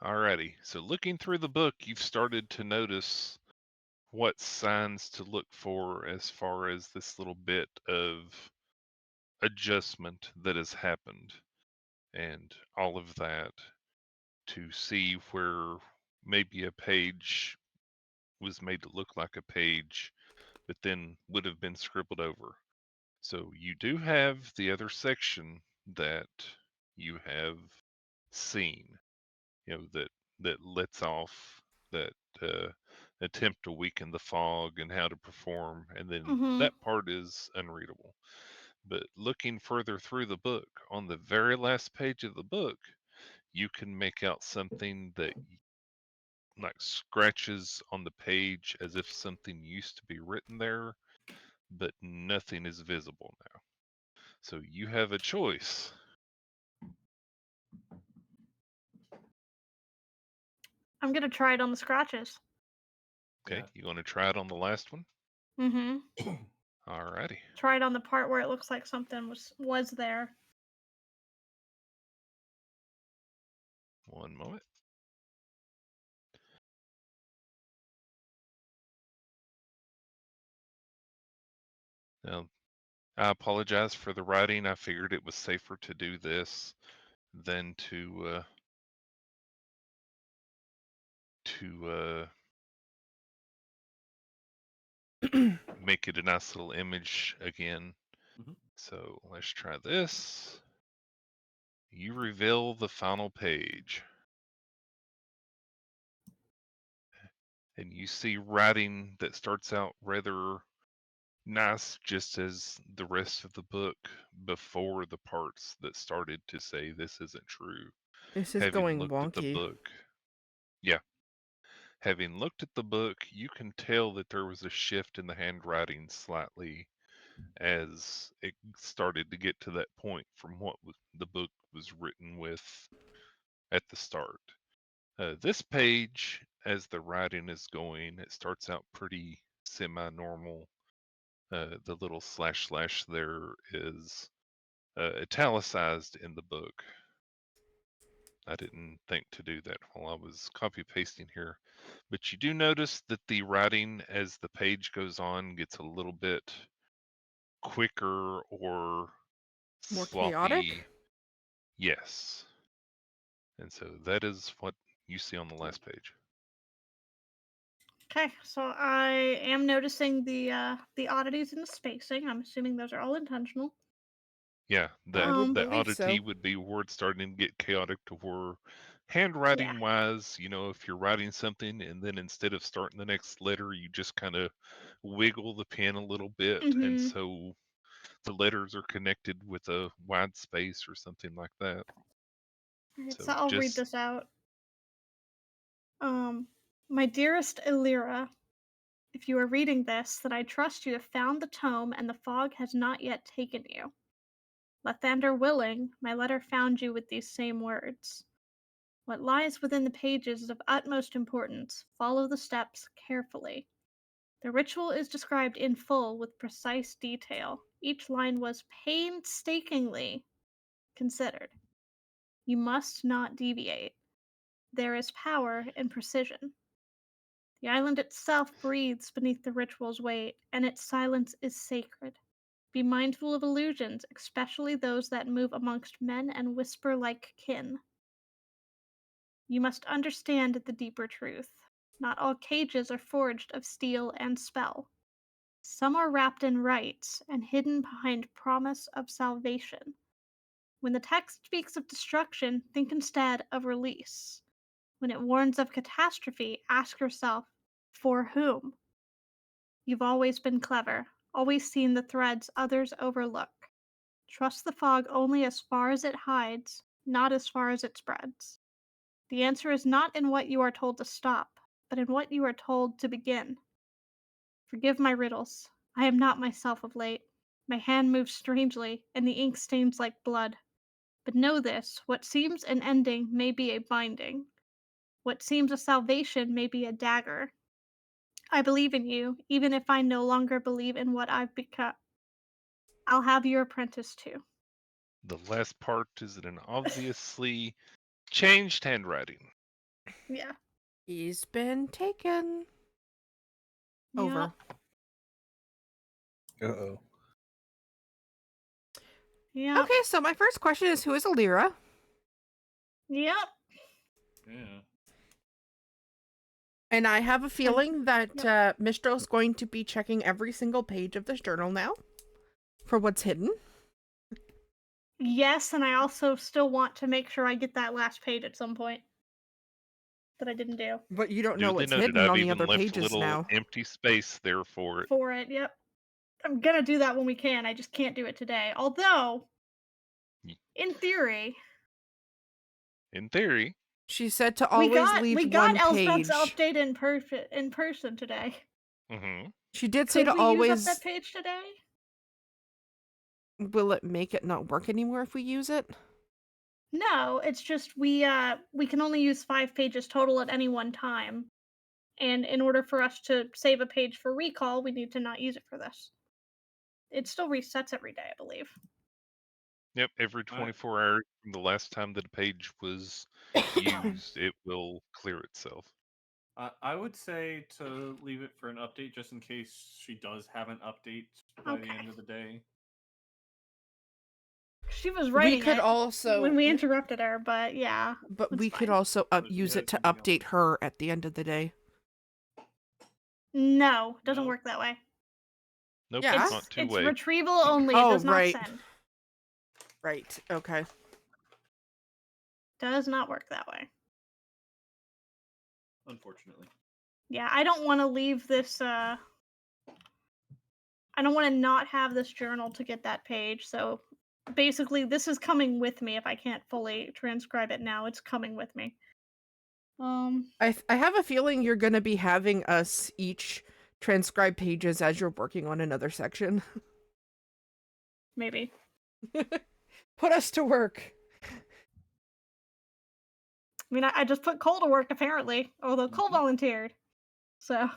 Alrighty, so looking through the book, you've started to notice what signs to look for as far as this little bit of adjustment that has happened and all of that to see where maybe a page was made to look like a page, but then would have been scribbled over. So you do have the other section that you have seen, you know, that lets off that attempt to weaken the fog and how to perform, and then Mm-hmm. that part is unreadable. But looking further through the book, on the very last page of the book, you can make out something that like scratches on the page as if something used to be written there, but nothing is visible now. So you have a choice. I'm going to try it on the scratches. Okay, Yeah. you want to try it on the last one? Mm-hmm. Alrighty. Try it on the part where it looks like something was there. One moment. Now, I apologize for the writing. I figured it was safer to do this than to make it a nice little image again. Mhm. So let's try this. You reveal the final page. And you see writing that starts out rather nice, just as the rest of the book before the parts that started to say this isn't true. This is Having going looked at the wonky. book, yeah, having looked at the book, you can tell that there was a shift in the handwriting slightly as it started to get to that point from what the book was written with at the start. This page, as the writing is going, it starts out pretty semi-normal. The little slash slash there is italicized in the book. I didn't think to do that while I was copy pasting here. But you do notice that the writing as the page goes on gets a little bit quicker or More sloppy. chaotic? Yes. And so that is what you see on the last page. Okay, so I am noticing the oddities in the spacing. I'm assuming those are all intentional. Yeah, I would the believe oddity so. would be where it's starting to get chaotic to where Yeah. handwriting wise, if you're writing something and then instead of starting the next letter, you just kind of wiggle the pen a little bit. And Mhm. so the letters are connected with a wide space or something like that. Alright, So so I'll read just, this out. My dearest Elira, if you are reading this, then I trust you have found the tome and the fog has not yet taken you. Lathander willing, my letter found you with these same words. What lies within the pages is of utmost importance. Follow the steps carefully. The ritual is described in full with precise detail. Each line was painstakingly considered. You must not deviate. There is power in precision. The island itself breathes beneath the ritual's weight, and its silence is sacred. Be mindful of illusions, especially those that move amongst men and whisper like kin. You must understand the deeper truth. Not all cages are forged of steel and spell. Some are wrapped in rites and hidden behind promise of salvation. When the text speaks of destruction, think instead of release. When it warns of catastrophe, ask yourself, for whom? You've always been clever, always seen the threads others overlook. Trust the fog only as far as it hides, not as far as it spreads. The answer is not in what you are told to stop, but in what you are told to begin. Forgive my riddles. I am not myself of late. My hand moves strangely, and the ink stains like blood. But know this, what seems an ending may be a binding. What seems a salvation may be a dagger. I believe in you, even if I no longer believe in what I've become. I'll have your apprentice too. the last part is an obviously changed handwriting. Yeah. He's been taken Yep. over. Uh-oh. Yep. Okay, so my first question is, who is Alira? Yep. Yeah. And I have a feeling that yep. Mistral's going to be checking every single page of this journal now for what's hidden. Yes, and I also still want to make sure I get that last page at some point that I didn't do. But you don't know Duly what's noted. hidden I've on the even other left a pages little now. empty space there for it. For it, yep. I'm gonna do that when we can. I just can't do it today. Although, in theory, She said to always leave we one got page. Elspeth's update in person today. Mm-hmm. She did say Could to we use up always. that page today? Will it make it not work anymore if we use it? No, it's just we can only use 5 pages total at any one time. And in order for us to save a page for recall, we need to not use it for this. It still resets every day, I believe. Yep, every 24 hours from the last time that a page was used, it will clear itself. I would say to leave it for an update just in case she does have an update by the end of the day. She was writing We could it also when we interrupted her, but yeah. But that's we could fine. also But if use you it to had something else- update her at the end of the day. No, it doesn't No? work that way. Nope, Yeah? it's not It's two-way. retrieval only. Oh, it does not right. send. Right. Okay. Does not work that way. Unfortunately. Yeah, I don't want to leave this I don't want to not have this journal to get that page. So basically this is coming with me if I can't fully transcribe it now. It's coming with me. I have a feeling you're going to be having us each transcribe pages as you're working on another section. Maybe. Put us to work. I mean, I just put Cole to work apparently, although Cole volunteered. So,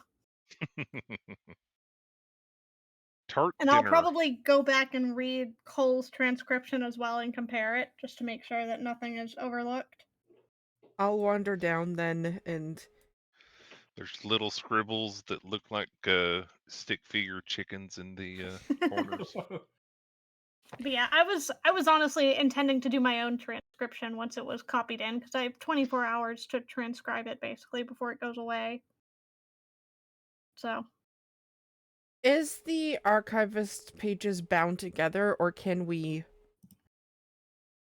Tart and I'll dinner. probably go back and read Cole's transcription as well and compare it just to make sure that nothing is overlooked. I'll wander down then and There's little scribbles that look like stick figure chickens in the corners. But yeah, I was honestly intending to do my own transcription once it was copied in because I have 24 hours to transcribe it basically before it goes away. So is the archivist pages bound together, or can we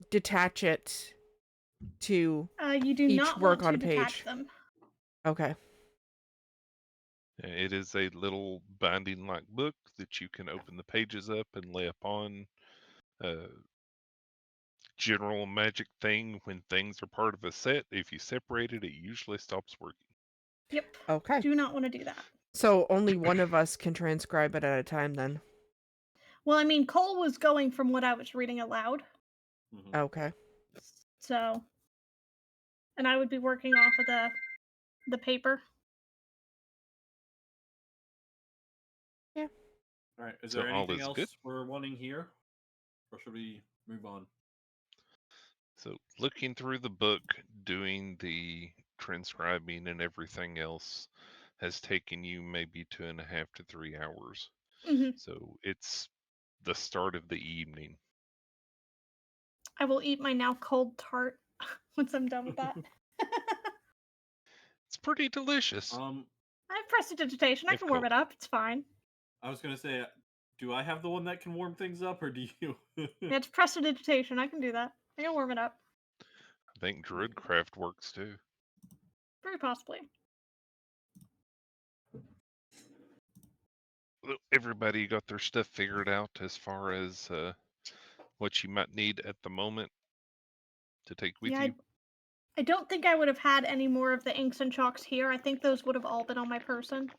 detach it to you do each not work want on to a detach page? them. Okay. It is a little binding like book that you can open the pages up and lay upon. General magic thing when things are part of a set, if you separate it, it usually stops working. Yep. Okay. Do not want to do that. So only one of us can transcribe it at a time then. Well, I mean, Cole was going from what I was reading aloud. Mhm. Okay. So, and I would be working off of the paper. All right. Is So there all anything is else good? we're wanting here, or should we move on? So looking through the book, doing the transcribing and everything else has taken you maybe 2.5 to 3 hours. Hmm. So it's the start of the evening. I will eat my now cold tart once I'm done with that. It's pretty delicious. I have prestidigitation. I If can warm cold. it up. It's fine. I was gonna say, do I have the one that can warm things up, or do you? Yeah, it's prestidigitation. I can do that. I can warm it up. I think Druidcraft works too. Very possibly. Everybody got their stuff figured out as far as what you might need at the moment to take with Yeah, you. I don't think I would have had any more of the inks and chalks here. I think those would have all been on my person.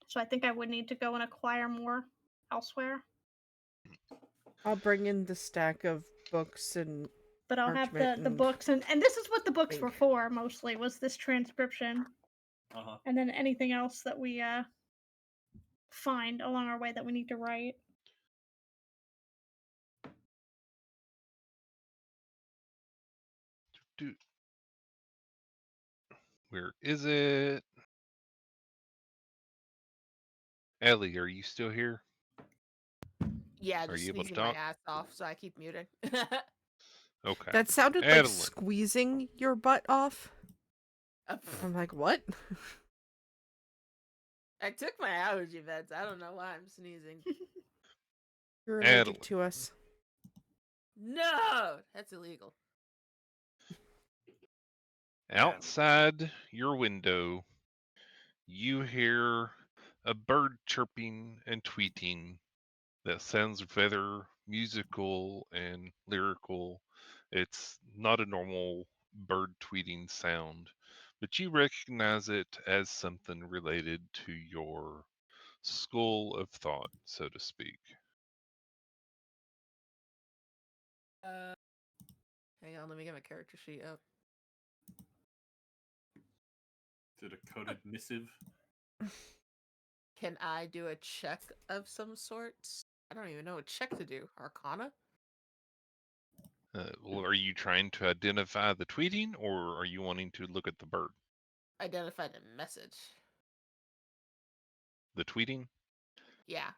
So I think I would need to go and acquire more elsewhere. I'll bring in the stack of books and But I'll have parchment the and books, and this is what the books were ink. for mostly, was this transcription. Uh-huh. And then anything else that we find along our way that we need to write. Where is it? Ellie, are you still here? Yeah, Are just you able to sneezing my talk? ass off, so I keep muting. Okay. That sounded like Aerilyn. squeezing your butt off. I'm like, what? I took my allergy meds. I don't know why I'm sneezing. You're allergic Adeline. to us. No, that's illegal. Outside your window, you hear a bird chirping and tweeting that sounds rather musical and lyrical. It's not a normal bird tweeting sound, but you recognize it as something related to your school of thought, so to speak. Hang on, let me get my character sheet up. Is it a coded missive? Can I do a check of some sorts? I don't even know what check to do. Arcana? Well, are you trying to identify the tweeting or are you wanting to look at the bird? Identify the message. The tweeting? Yeah.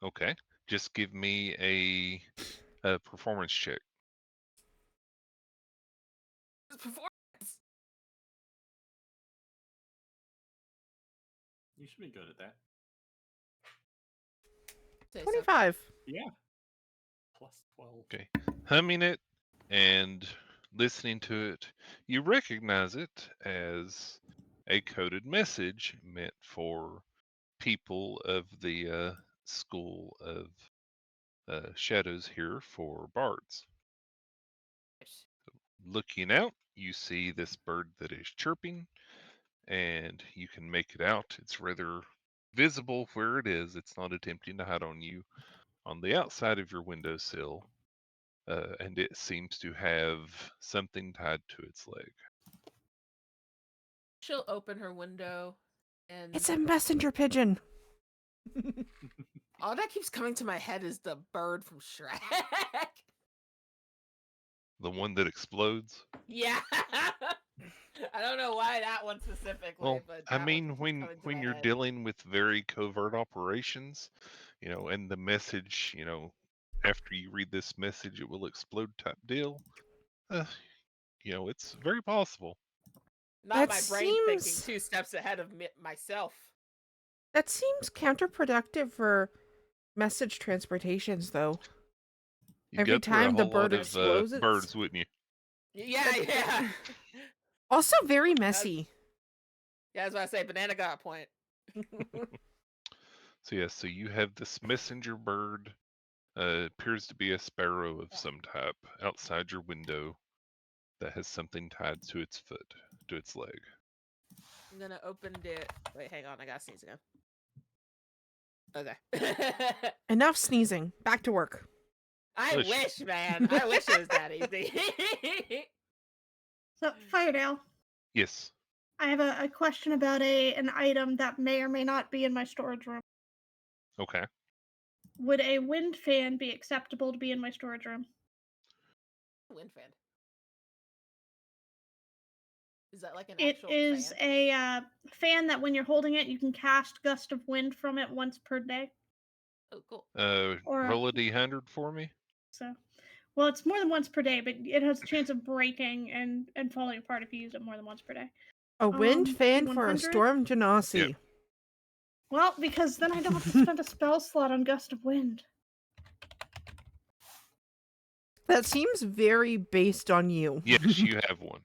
Okay. Just give me a performance check. Performance. You should be good at that. Say so. 25. Yeah. Plus 12. Okay. Humming it and listening to it, you recognize it as a coded message meant for people of the school of shadows here for bards. Looking out, you see this bird that is chirping, and you can make it out. It's rather visible where it is. It's not attempting to hide on you on the outside of your windowsill, and it seems to have something tied to its leg. She'll open her window and It's a messenger pigeon. all that keeps coming to my head is the bird from Shrek. The one that explodes? Yeah. I don't know why that one specifically, Well, but I that mean, one's when coming to my you're head. dealing with very covert operations, and the message, after you read this message, it will explode type deal. Uh, it's very possible. Not That my brain thinking seems- 2 steps ahead of myself. That seems counterproductive for message transportations, though. You'd Every go through a time the whole lot bird of explodes, it's- birds, wouldn't you? Yeah, yeah. Also very messy. Yeah, that's what I say. Banana got a point. So yeah, so you have this messenger bird, appears to be a sparrow of some type, outside your window that has something tied to its foot, to its leg. I'm gonna open it. Wait, hang on. I gotta sneeze again. Okay. Enough sneezing. Back to work. I Wish. wish, man. I wish it was that easy. So, Firedale, Yes. I have a question about an item that may or may not be in my storage room. Okay. Would a wind fan be acceptable to be in my storage room? Wind fan. Is that like an It actual is fan? a fan that when you're holding it, you can cast gust of wind from it once per day. Oh, cool. Or Roll a d100 for me. so. Well, it's more than once per day, but it has a chance of breaking and falling apart if you use it more than once per day. A wind fan for a 100? storm genasi. Yep. Well, because then I don't have to spend a spell slot on gust of wind. That seems very based on you. Yes, you have one.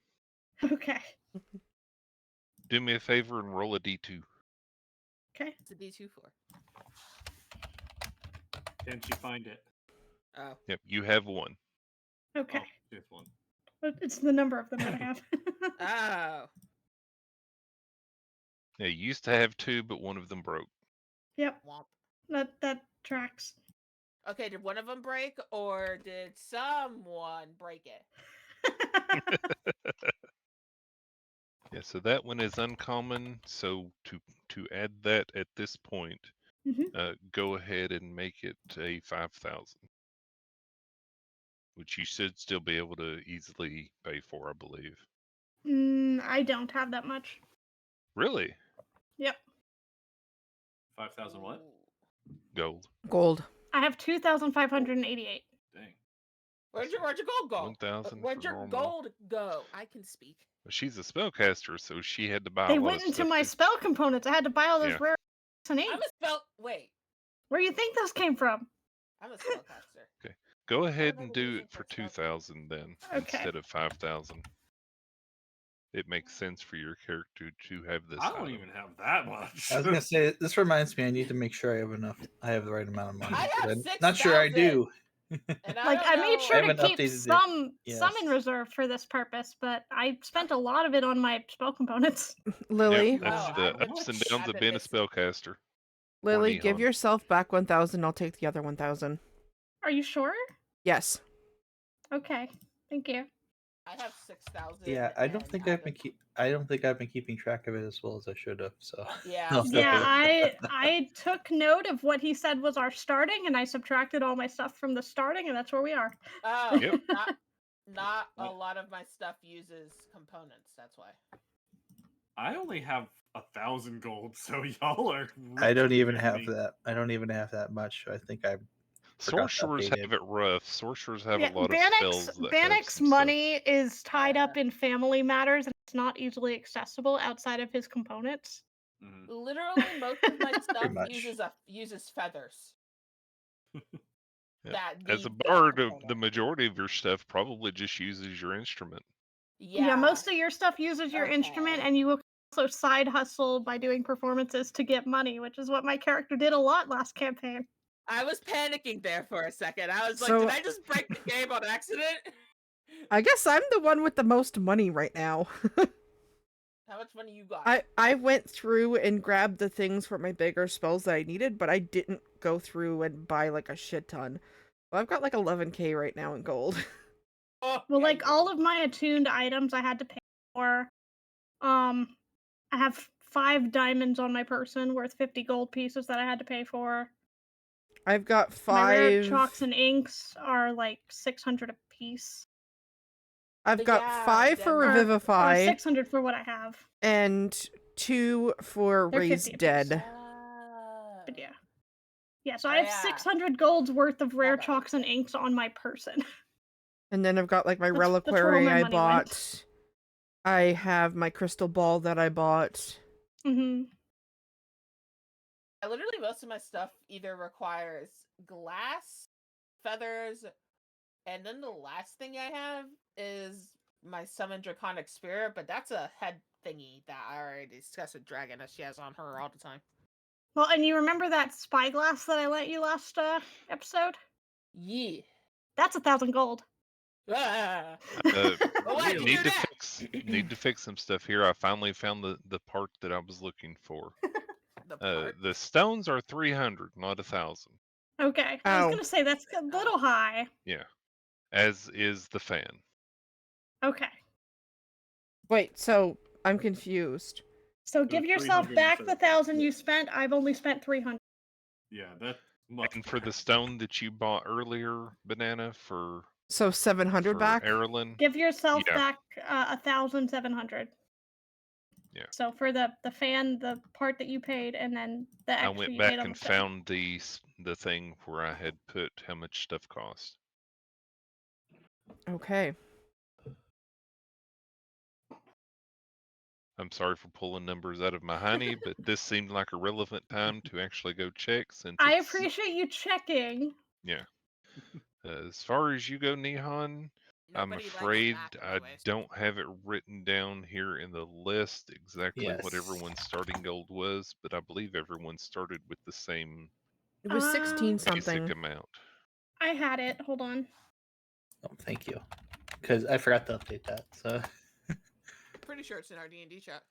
Okay. Do me a favor and roll a d2. Okay. It's a D2 for. Can't you find it? Oh. Yep, you have one. Okay. Oh, fifth one. It's the number of them that I have. Oh. Yeah, you used to have two, but one of them broke. Yep. Womp. That tracks. Okay, did one of them break, or did someone break it? Yeah, so that one is uncommon. So to add that at this point, go ahead and make it a 5,000, which you should still be able to easily pay for, I believe. I don't have that much. Really? Yep. 5,000 what? Ooh. Gold. Gold. I have 2,588. Dang. Where'd your gold go? 1,000 Where'd for your normal. gold go? I can speak. She's a spellcaster, so she had to buy They a lot went of into stuff my too. spell components. I had to buy all those Yeah. rare and I'm a spell. Wait. Where do you think those came from? I'm a spellcaster. Go ahead remember and do using it for for spell 2,000 then, Okay. instead of 5,000. It makes sense for your character to have this I don't item. even have that much. I was gonna say this reminds me. I need to make sure I have enough. I have the right amount of money. I have I'm 6,000. not sure I do. And Like I made sure I to haven't keep updated it. some in Yes. reserve for this purpose, but I spent a lot of it on my spell components. Lily, Yep, that's Oh, the I've been- ups and I've downs of been being a missing. spellcaster. Lily, give Nihon. yourself back 1,000. I'll take the other 1,000. Are you sure? Yes. Okay. Thank you. I have 6,000. Yeah, I don't and think I've been I don't think I've been keeping track of it as well as I should have. So Yeah. I'll Yeah, definitely- I took note of what he said was our starting, and I subtracted all my stuff from the starting, and that's where we are. Oh, Yep. not a lot of my stuff uses components. That's why. I only have 1,000 gold, so y'all are. I don't richer even than have me. that. I don't even have that much. I think I forgot to Sorcerers update have it. it rough. Sorcerers have Yeah, a lot of spells that have Bannock's some stuff. money is tied up Yeah. in family matters, and it's not easily accessible outside of his components. Mhm. Literally, most of my stuff much. uses feathers. Yep. That As a need that bard, the component. majority of your stuff probably just uses your instrument. Yeah. Most of your stuff uses your instrument, Okay. and you will also side hustle by doing performances to get money, which is what my character did a lot last campaign. I was panicking there for a second. I was like, So- did I just break the game on accident? I guess I'm the one with the most money right now. How much money you got? I went through and grabbed the things for my bigger spells that I needed, but I didn't go through and buy like a shit ton. Well, I've got like 11k right now in gold. Oh, Well, yeah, like you all did. of my attuned items I had to pay for. I have 5 diamonds on my person worth 50 gold pieces that I had to pay for. I've got My rare 5. chalks and inks are like 600 a piece. I've got Yeah, 5 for Denver. Revivify 600 for what I have. and 2 for They're Raise 50 apiece. Dead. But yeah. Yeah, so Oh, I have yeah. 600 golds worth of rare bad. chalks and inks on my person. And then I've got like my That's where all reliquary my I money bought. went. I have my crystal ball that I bought. Hmm. Literally, most of my stuff either requires glass, feathers, and then the last thing I have is my summon draconic spirit, but that's a head thingy that I already discussed with Dragon that she has on her all the time. Well, and you remember that spyglass that I lent you last episode? Yeah. That's 1,000 gold. Ah. Uh, Why'd you need do to that? need to fix some stuff here. I finally found the part that I was looking for. The part. The stones are 300, not 1,000. Okay, I was Ow. gonna say that's a little high. Yeah, as is the fan. Okay, Wait, so I'm confused. so was give yourself 300 back instead the of 1,000 you spent. I've only spent 300. Yeah, that's much. And for the stone that you bought earlier, Banana, for So 700 back? Aerilyn, Give yourself Yeah. back 1,700. Yeah. So for the fan, the part that you paid, and then the I extra went you back paid on and the stone. found the thing where I had put how much stuff cost. Okay. I'm sorry for pulling numbers out of my honey, but this seemed like a relevant time to actually go check since I it's, appreciate you checking. yeah. As far as you go, Nihon, I'm Nobody likes afraid math I anyways. don't have it written down here in the list exactly what Yes. everyone's starting gold was, but I believe everyone started with the same It was 16 basic something. amount. I had it. Hold on. Oh, thank you. Because I forgot to update that. So Pretty sure it's in our D&D chat.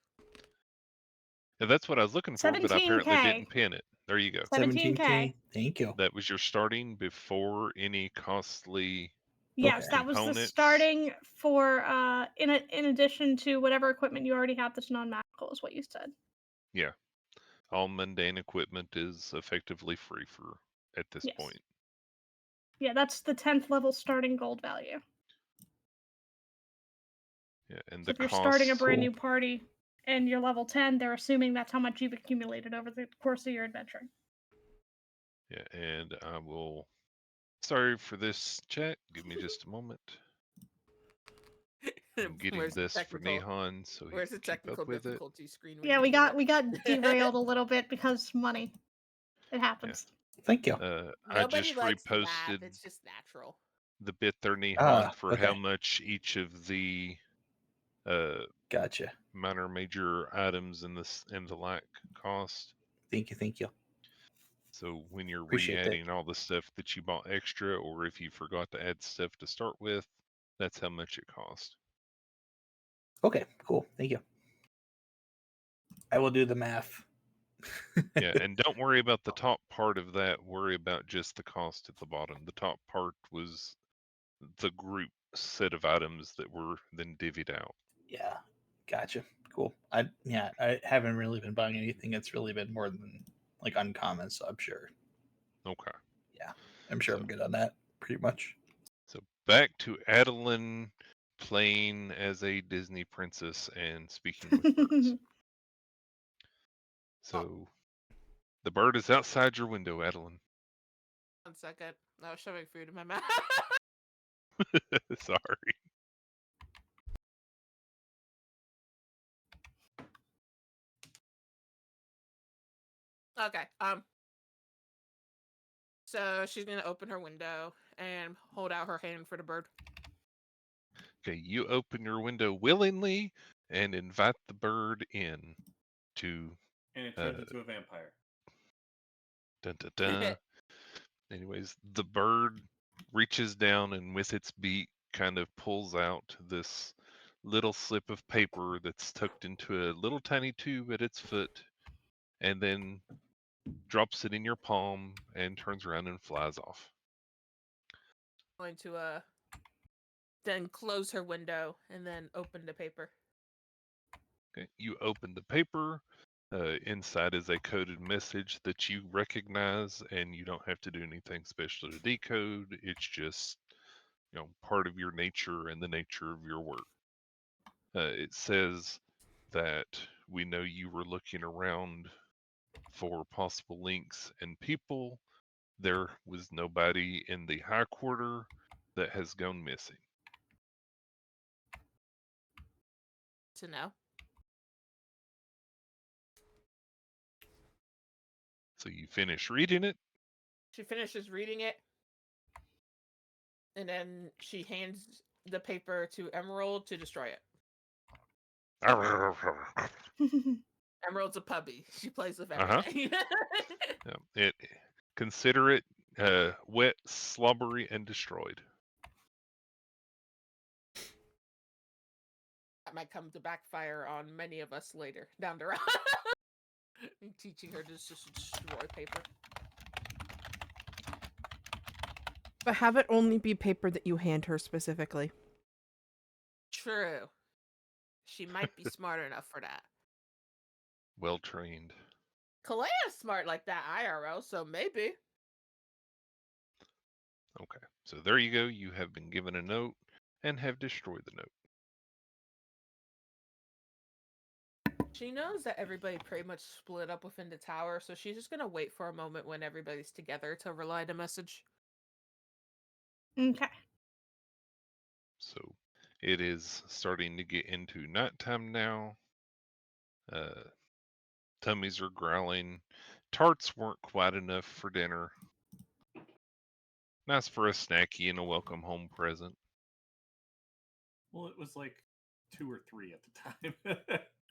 And that's what I was looking for, but I apparently 17K. didn't pin it. There you go. 17K. Thank you. That was your starting before any costly. Yes, Okay. that was the Components. starting for in addition to whatever equipment you already have that's non-magical is what you said. Yeah. All mundane equipment is effectively free for at this Yes. point. Yeah, that's the 10th level starting gold value. Yeah, and So the if you're cost. starting a brand Cool. new party and you're level 10, they're assuming that's how much you've accumulated over the course of your adventure. Yeah, and I will. Sorry for this chat. Give me just a moment. I'm getting Where's the this for technical- Nihon so he Where's the can keep technical up with it. difficulty screen? when Yeah, you we get got it? derailed a little bit because money. It happens. Thank you. I Nobody just likes math. reposted It's just natural. the bit there, Nihon, Ah, for how okay. much each of the Gotcha. minor major items in this and the like cost. Thank you. Thank you. So when you're Appreciate that. re-adding all the stuff that you bought extra, or if you forgot to add stuff to start with, that's how much it cost. Okay, cool. Thank you. I will do the math. Yeah, and don't worry about the top part of that. Worry about just the cost at the bottom. The top part was the group set of items that were then divvied out. Yeah, gotcha. Cool. I haven't really been buying anything that's really been more than like uncommon, so I'm sure. Okay. I'm sure So- I'm good on that. Pretty much. So back to Adeline playing as a Disney princess and speaking with birds. So the bird is outside your window, Adeline. 1 second. I was shoving food in my mouth. Sorry. Okay. So she's gonna open her window and hold out her hand for the bird. Okay, you open your window willingly and invite the bird in to And it turns into a vampire. dun dun dun. Anyways, the bird reaches down and with its beak kind of pulls out this little slip of paper that's tucked into a little tiny tube at its foot and then drops it in your palm and turns around and flies off. Going to then close her window and then open the paper. Okay, you open the paper. Inside is a coded message that you recognize, and you don't have to do anything special to decode. It's just, part of your nature and the nature of your work. It says that we know you were looking around for possible links and people. There was nobody in the high quarter that has gone missing. To know. So you finish reading it. She finishes reading it, and then she hands the paper to Emerald to destroy it. Emerald's a puppy. She plays with everything. Consider it wet, slobbery, and destroyed. That might come to backfire on many of us later down the road. Teaching her to just destroy paper. But have it only be paper that you hand her specifically. True. She might be smart enough for that. Well trained. Kalina's smart like that IRL, so maybe. Okay, so there you go. You have been given a note and have destroyed the note. She knows that everybody pretty much split up within the tower, so she's just gonna wait for a moment when everybody's together to relay the message. Okay. So it is starting to get into nighttime now. Tummies are growling. Tarts weren't quite enough for dinner. Nice for a snacky and a welcome home present. Well, it was like 2 or 3 at the time.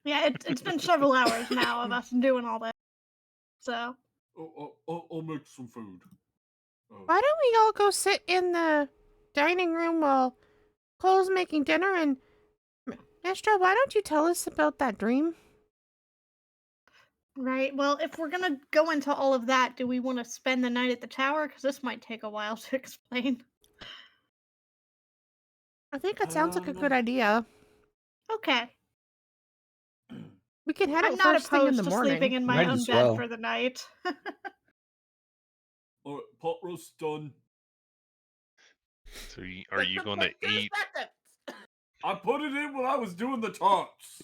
Yeah, it's been several hours now of us doing all this. So. I'll make some food. Why don't we all go sit in the dining room while Cole's making dinner? And Nestra, why don't you tell us about that dream? Right. Well, if we're gonna go into all of that, do we want to spend the night at the tower? Because this might take a while to explain. I think it sounds like a good idea. Okay. We can head I'm out not first thing in opposed the to morning. sleeping in my Might own as bed well. for the night. All right, pot roast done. So are you going to eat? I put it in when I was doing the tarts.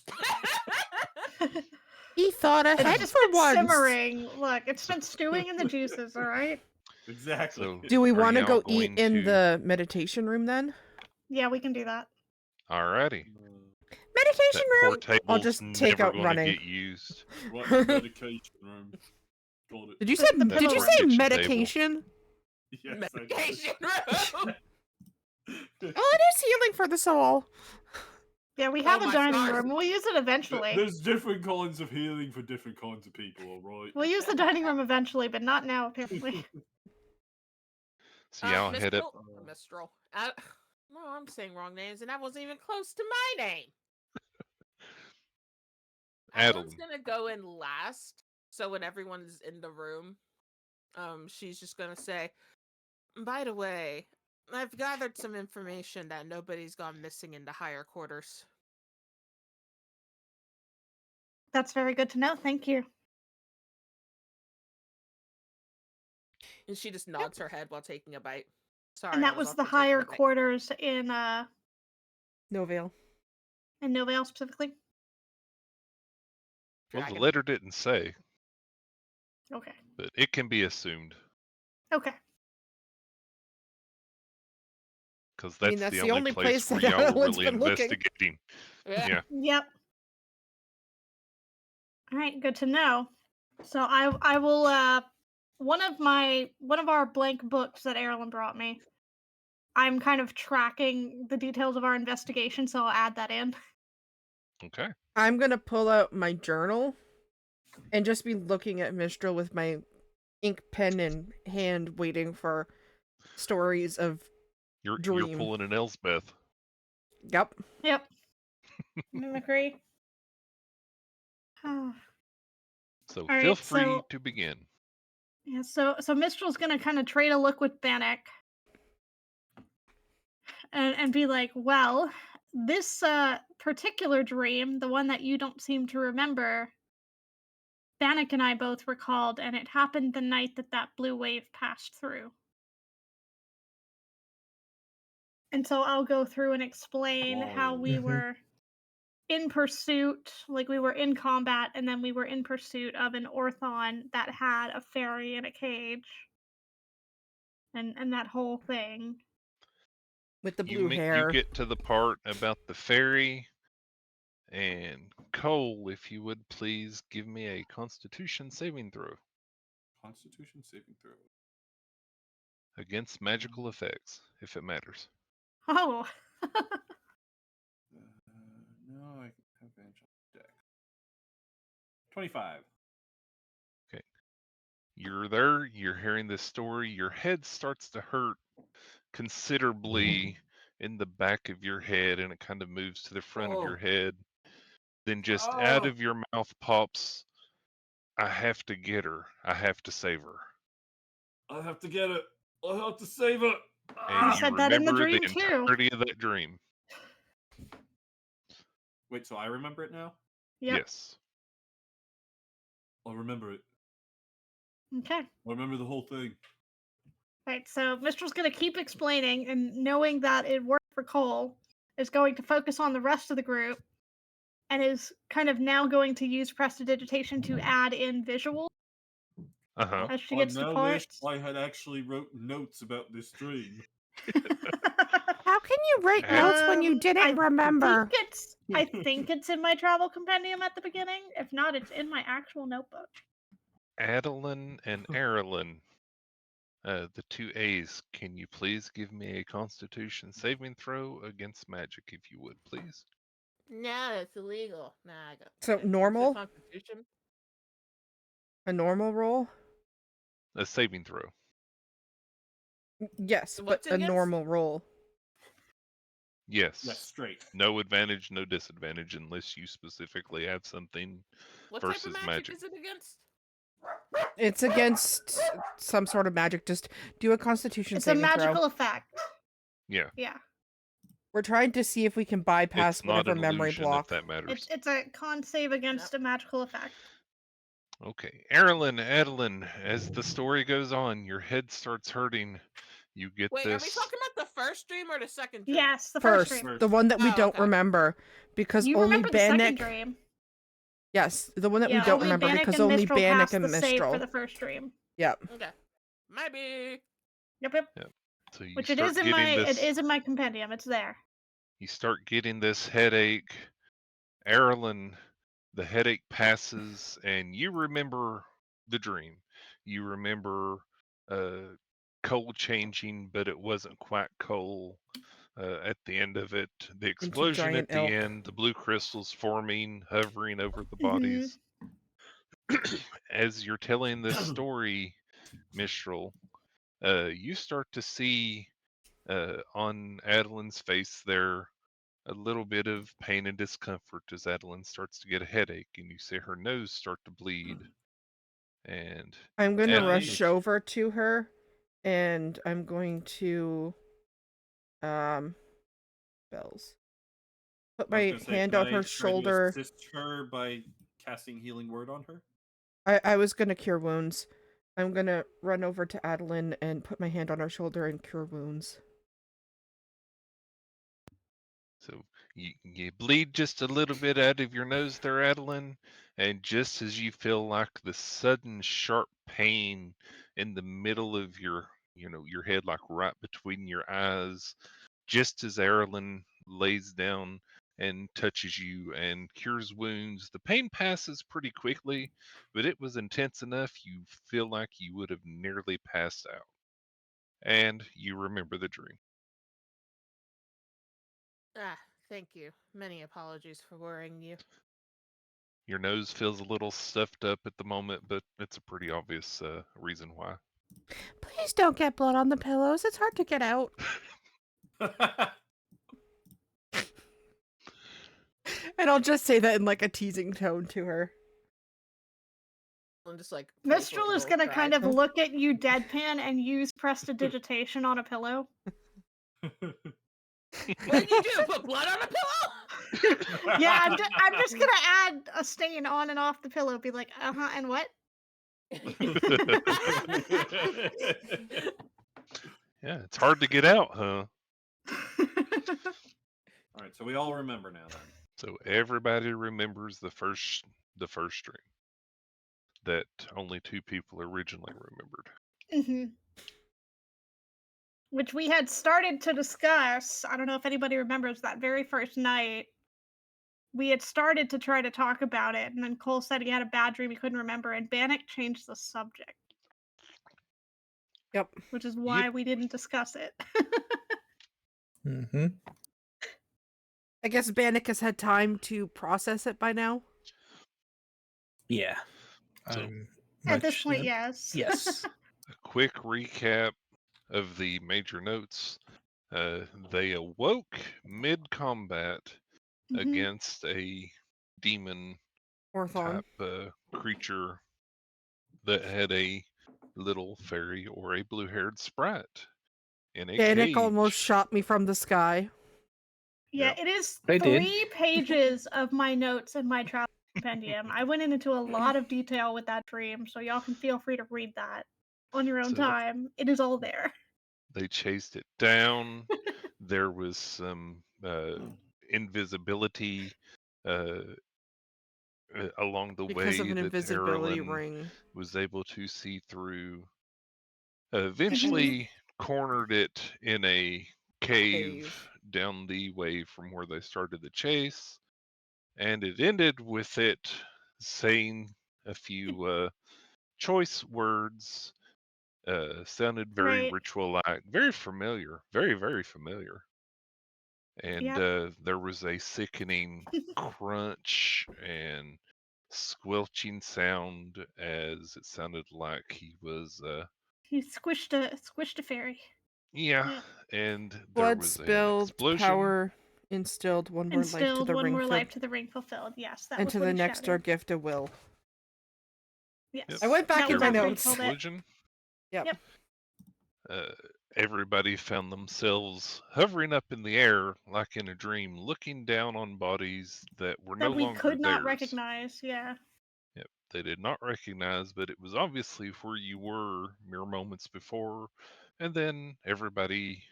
He thought It's ahead just for been once. simmering. Look, it's been stewing in the juices, all right? Exactly. So Do we are want to y'all go eat going in to- the meditation room then? Yeah, we can do that. Alrighty. Meditation That poor room? I'll table's just take never out going running. to get used. Right, medication room. Got it. Did you The- say the did you pillow say kitchen table. medication? Yes, Medication room. Oh, it is healing for the soul. Yeah, we have Oh, a my dining stars. room. We'll use it eventually. There's different kinds of healing for different kinds of people, alright? We'll use the dining room eventually, but not now, apparently. So y'all head up. Mistral. No, I'm saying wrong names, and that wasn't even close to my name. Adelyn's Adeline. gonna go in last, so when everyone's in the room, she's just gonna say, "By the way, I've gathered some information that nobody's gone missing in the higher quarters." That's very good to know. Thank you. And she just nods her head while taking a bite. Sorry, And I that was off the for taking higher a bite. quarters in Novale. Novale specifically. Well, the Dragon. letter didn't say, Okay. but it can be assumed Okay. because I mean, that's that's the only place where that y'all were Adelin's really been looking. investigating. Yeah. Yep. All right, good to know. So I will one of our blank books that Aerilyn brought me. I'm kind of tracking the details of our investigation, so I'll add that in. Okay. I'm gonna pull out my journal and just be looking at Mistral with my ink pen in hand, waiting for stories of You're dream. pulling an Elsbeth. Yep. Yep. Mimicry. So All feel right, free so- to begin. Yeah, so Mistral's gonna kind of trade a look with Bannock and be like, well, this particular dream, the one that you don't seem to remember, Bannock and I both recalled, and it happened the night that blue wave passed through. And so I'll go through and explain how we Mhm. were in pursuit, like we were in combat, and then we were in pursuit of an Orthon that had a fairy in a cage. And that whole thing. With the You blue hair. get to the part about the fairy, and Cole, if you would please give me a Constitution saving throw Constitution saving throw. against magical effects, if it matters. Oh. No, I have advantage on deck. 25. Okay. You're there, you're hearing this story, your head starts to hurt considerably in the back of your head, and it kind of moves to the front of your head. Then just out of your mouth pops, I have to get her. I have to save her. I have to get it. I have to save it. And You you said that in the remember the dream, too. entirety of that dream. Wait, so I remember it now? Yep. Yes. I'll remember it. Okay. I'll remember the whole thing. Right, so Mistral's going to keep explaining, and knowing that it worked for Cole, is going to focus on the rest of the group, and is kind of now going to use prestidigitation to add in visual Uh-huh. as she gets to now parts. wish I had actually wrote notes about this dream. How can you write notes when you didn't remember? I think it's in my travel compendium at the beginning. If not, it's in my actual notebook. Aerilyn and Aerilyn, the two A's, can you please give me a Constitution saving throw against magic, if you would, please? No, it's illegal. Nah, I got So Is it normal? Constitution? A normal roll? A saving throw. Yes, but What's it a against? normal roll. Yes. Yes, straight. No advantage, no disadvantage, unless you specifically have something What type versus of magic is it against? It's against some sort of magic. Just do a Constitution It's a saving magical throw. effect. Yeah. Yeah. We're trying to see if we can bypass It's not whatever an memory illusion, block. if that matters. It's a con save against a magical effect. Okay. Aerilyn, Adeline, as the story goes on, your head starts hurting. You get Wait, this. are we talking about the first dream or the second dream? Yes, the first First, dream. the one that we Oh, don't okay. remember, because You only remember the second Bannock. dream. Yes, the one that we Yeah, don't only remember Bannock because and only Mistral Bannock passed and the save Mistral. for the first dream. Yep. Okay. Maybe. Yep. So you Which it start is in getting my this. it is in my compendium. It's there. You start getting this headache. Aerilyn, the headache passes, and you remember the dream. You remember Cole changing, but it wasn't quite Cole. At the end of it, the explosion giant at the elk. end, the blue crystals forming, hovering over the Mhm. bodies. As you're telling this story, Mistral, you start to see on Adeline's face there a little bit of pain and discomfort as Adeline starts to get a headache, and you see her nose start to bleed. And I'm going to Adeline, rush over to her, and I'm going to bells. Put I was my gonna say, hand can on I her try to shoulder. assist her by casting healing word on her? I was going to cure wounds. I'm going to run over to Adeline and put my hand on her shoulder and cure wounds. so you bleed just a little bit out of your nose there, Adeline, and just as you feel like the sudden sharp pain in the middle of your head, like right between your eyes, just as Aerilyn lays down and touches you and cures wounds, the pain passes pretty quickly, but it was intense enough you feel like you would have nearly passed out. And you remember the dream. Ah, thank you. Many apologies for worrying you. Your nose feels a little stuffed up at the moment, but it's a pretty obvious reason why. Please don't get blood on the pillows. It's hard to get out. And I'll just say that in like a teasing tone to her. I'm just like Mistral is gonna kind of Oh. look at you deadpan and use prestidigitation on a pillow. What did you do? Put blood on a pillow? Yeah, I'm just gonna add a stain on and off the pillow. Be like, and what? Yeah, it's hard to get out, huh? we all remember now then. So everybody remembers the first dream that only 2 people originally remembered. Hmm. Which we had started to discuss. I don't know if anybody remembers that very first night. We had started to try to talk about it, and then Cole said he had a bad dream he couldn't remember, and Bannock changed the subject. Yep. Which is why we didn't discuss it. Mm-hmm. I guess Bannock has had time to process it by now. Yeah. So- I'm At this much point, so- yes. Yes. A quick recap of the major notes. They awoke mid-combat Mhm. against a demon Orthon. type creature that had a little fairy or a blue-haired sprite in a Bannock cage. almost shot me from the sky. Yeah, Yep. it is They did. 3 pages of my notes in my travel compendium. I went into a lot of detail with that dream, so y'all can feel free to read that on your own So- time. It is all there. They chased it down. There was some invisibility along the Because way of an that invisibility Aerilyn ring. was able to see through. Eventually cornered it in a cave down the way from where they started the chase, and it ended with it saying a few choice words. Sounded very Right. ritual-like, very familiar, very, very familiar. And Yep. there was a sickening crunch and squelching sound as it sounded like he was He squished a fairy. yeah, Yeah. and there Blood was an spilled, explosion. power instilled, one more life to Instilled the one ring more life filled, to the ring fulfilled. Yes, that and was to what the he next door shouted. gift of will. Yes. Yep. I went back That in was my after he notes. told it. Explosion. Yep. Yep. Everybody found themselves hovering up in the air like in a dream, looking down on bodies that were no That we longer could not theirs. recognize. Yeah. Yep, they did not recognize, but it was obviously where you were mere moments before, and then everybody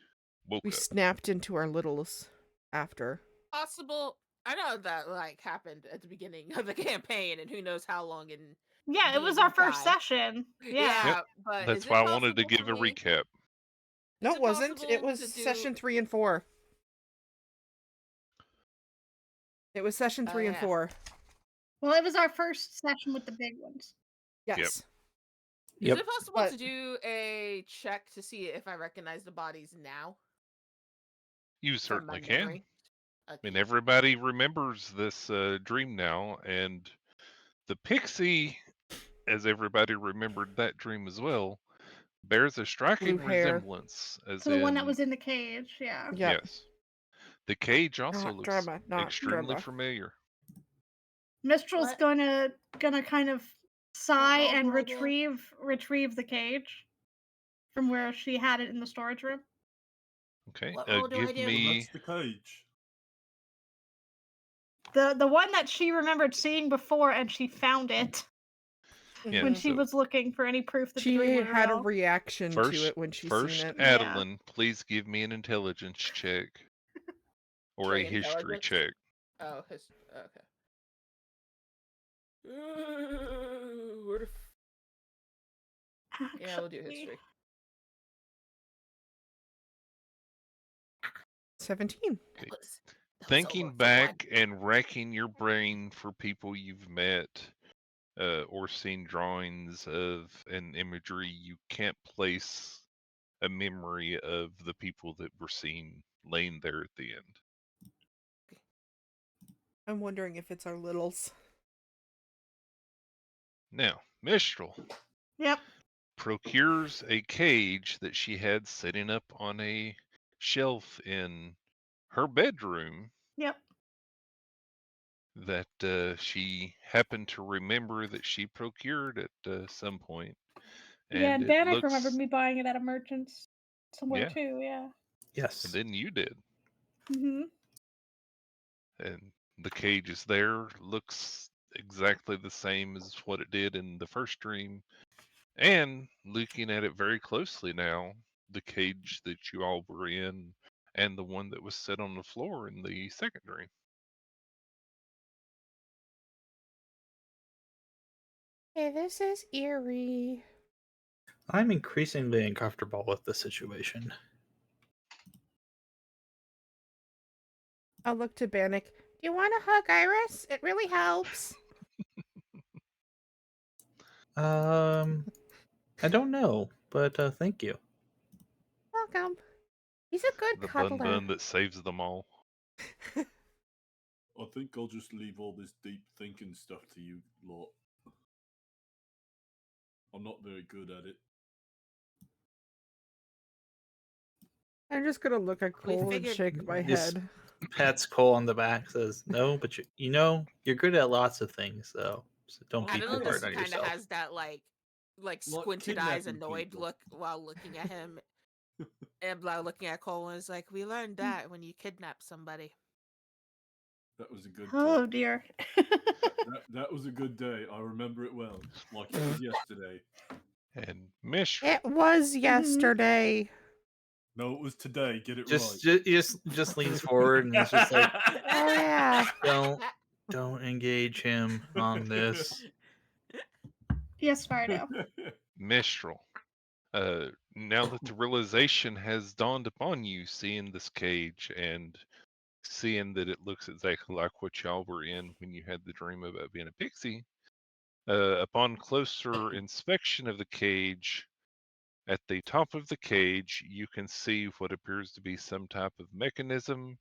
woke We up. snapped into our littles after. Possible. I know that like happened at the beginning of the campaign, and who knows how long in. Yeah, it was our D&D first time. session. Yeah. Yeah, but That's is it why I wanted to possible give for a me- recap. No, Is it wasn't. It possible was to do- session 3 and 4. It was session 3 and yeah. 4. Well, it was our first session with the big ones. Yes. Is Yep. it possible But- to do a check to see if I recognize the bodies now? You From my certainly can. memory? I mean, everybody remembers this dream now, and the pixie, as everybody remembered that dream as well, bears a striking Blue hair. resemblance. As To the one that in- was in the cage. Yeah. Yep. Yes. The cage also Not looks drama, not extremely drama. familiar. Mistral's What? gonna kind of sigh roll and do I do? retrieve the cage from where she had it in the storage room. Okay. What roll do I Give do? me the cage. The one that she remembered seeing before, and she found it Yeah, when Mhm. she so was looking for any proof that the She dream was had a real. reaction to first, it when she first seen it. Yeah. Adeline, please give me an intelligence check or a Wait, history intelligence? check. Oh, okay. Where the Yeah, we'll do Actually, history. 17. That was Thinking over for back and racking your brain for people you've met or seen drawings of and imagery, you can't place a memory of the people that were seen laying there at the end. I'm wondering if it's our littles. Now, Mistral yep. procures a cage that she had sitting up on a shelf in her bedroom Yep. that she happened to remember that she procured at some point. Yeah, And and it Bannock looks, remembered me buying it at a merchant's somewhere Yeah. too. Yeah. Yes. and then you did. Mm-hmm. And the cage is there, looks exactly the same as what it did in the first dream. And looking at it very closely now, the cage that you all were in and the one that was set on the floor in the second dream. Hey, this is eerie. I'm increasingly uncomfortable with the situation. I'll look to Bannock. Do you want a hug, Iris? It really helps. I don't know, but thank you. Welcome. He's a good The cuddler. bun that saves them all. I think I'll just leave all this deep thinking stuff to you lot. I'm not very good at it. I'm just gonna look at We Cole and figured- shake my Yes. head. Pats Cole on the back, says, "No, but you're good at lots of things, so don't I be don't too know, hard this on kind of yourself." has that like Like squinted eyes, kidnapping annoyed people. look while looking at him, and like looking at Cole, and it's like, we learned that when you kidnap somebody. That was a good Oh time. dear. That was a good day. I remember it well, like it was yesterday. And Mish, It was yesterday. No, it was today. Get it Just right. just leans forward and it's just like, Oh yeah. don't engage him on this. Yes, Fardo. Mistral. Now that the realization has dawned upon you, seeing this cage and seeing that it looks exactly like what y'all were in when you had the dream about being a pixie, upon closer inspection of the cage, at the top of the cage, you can see what appears to be some type of mechanism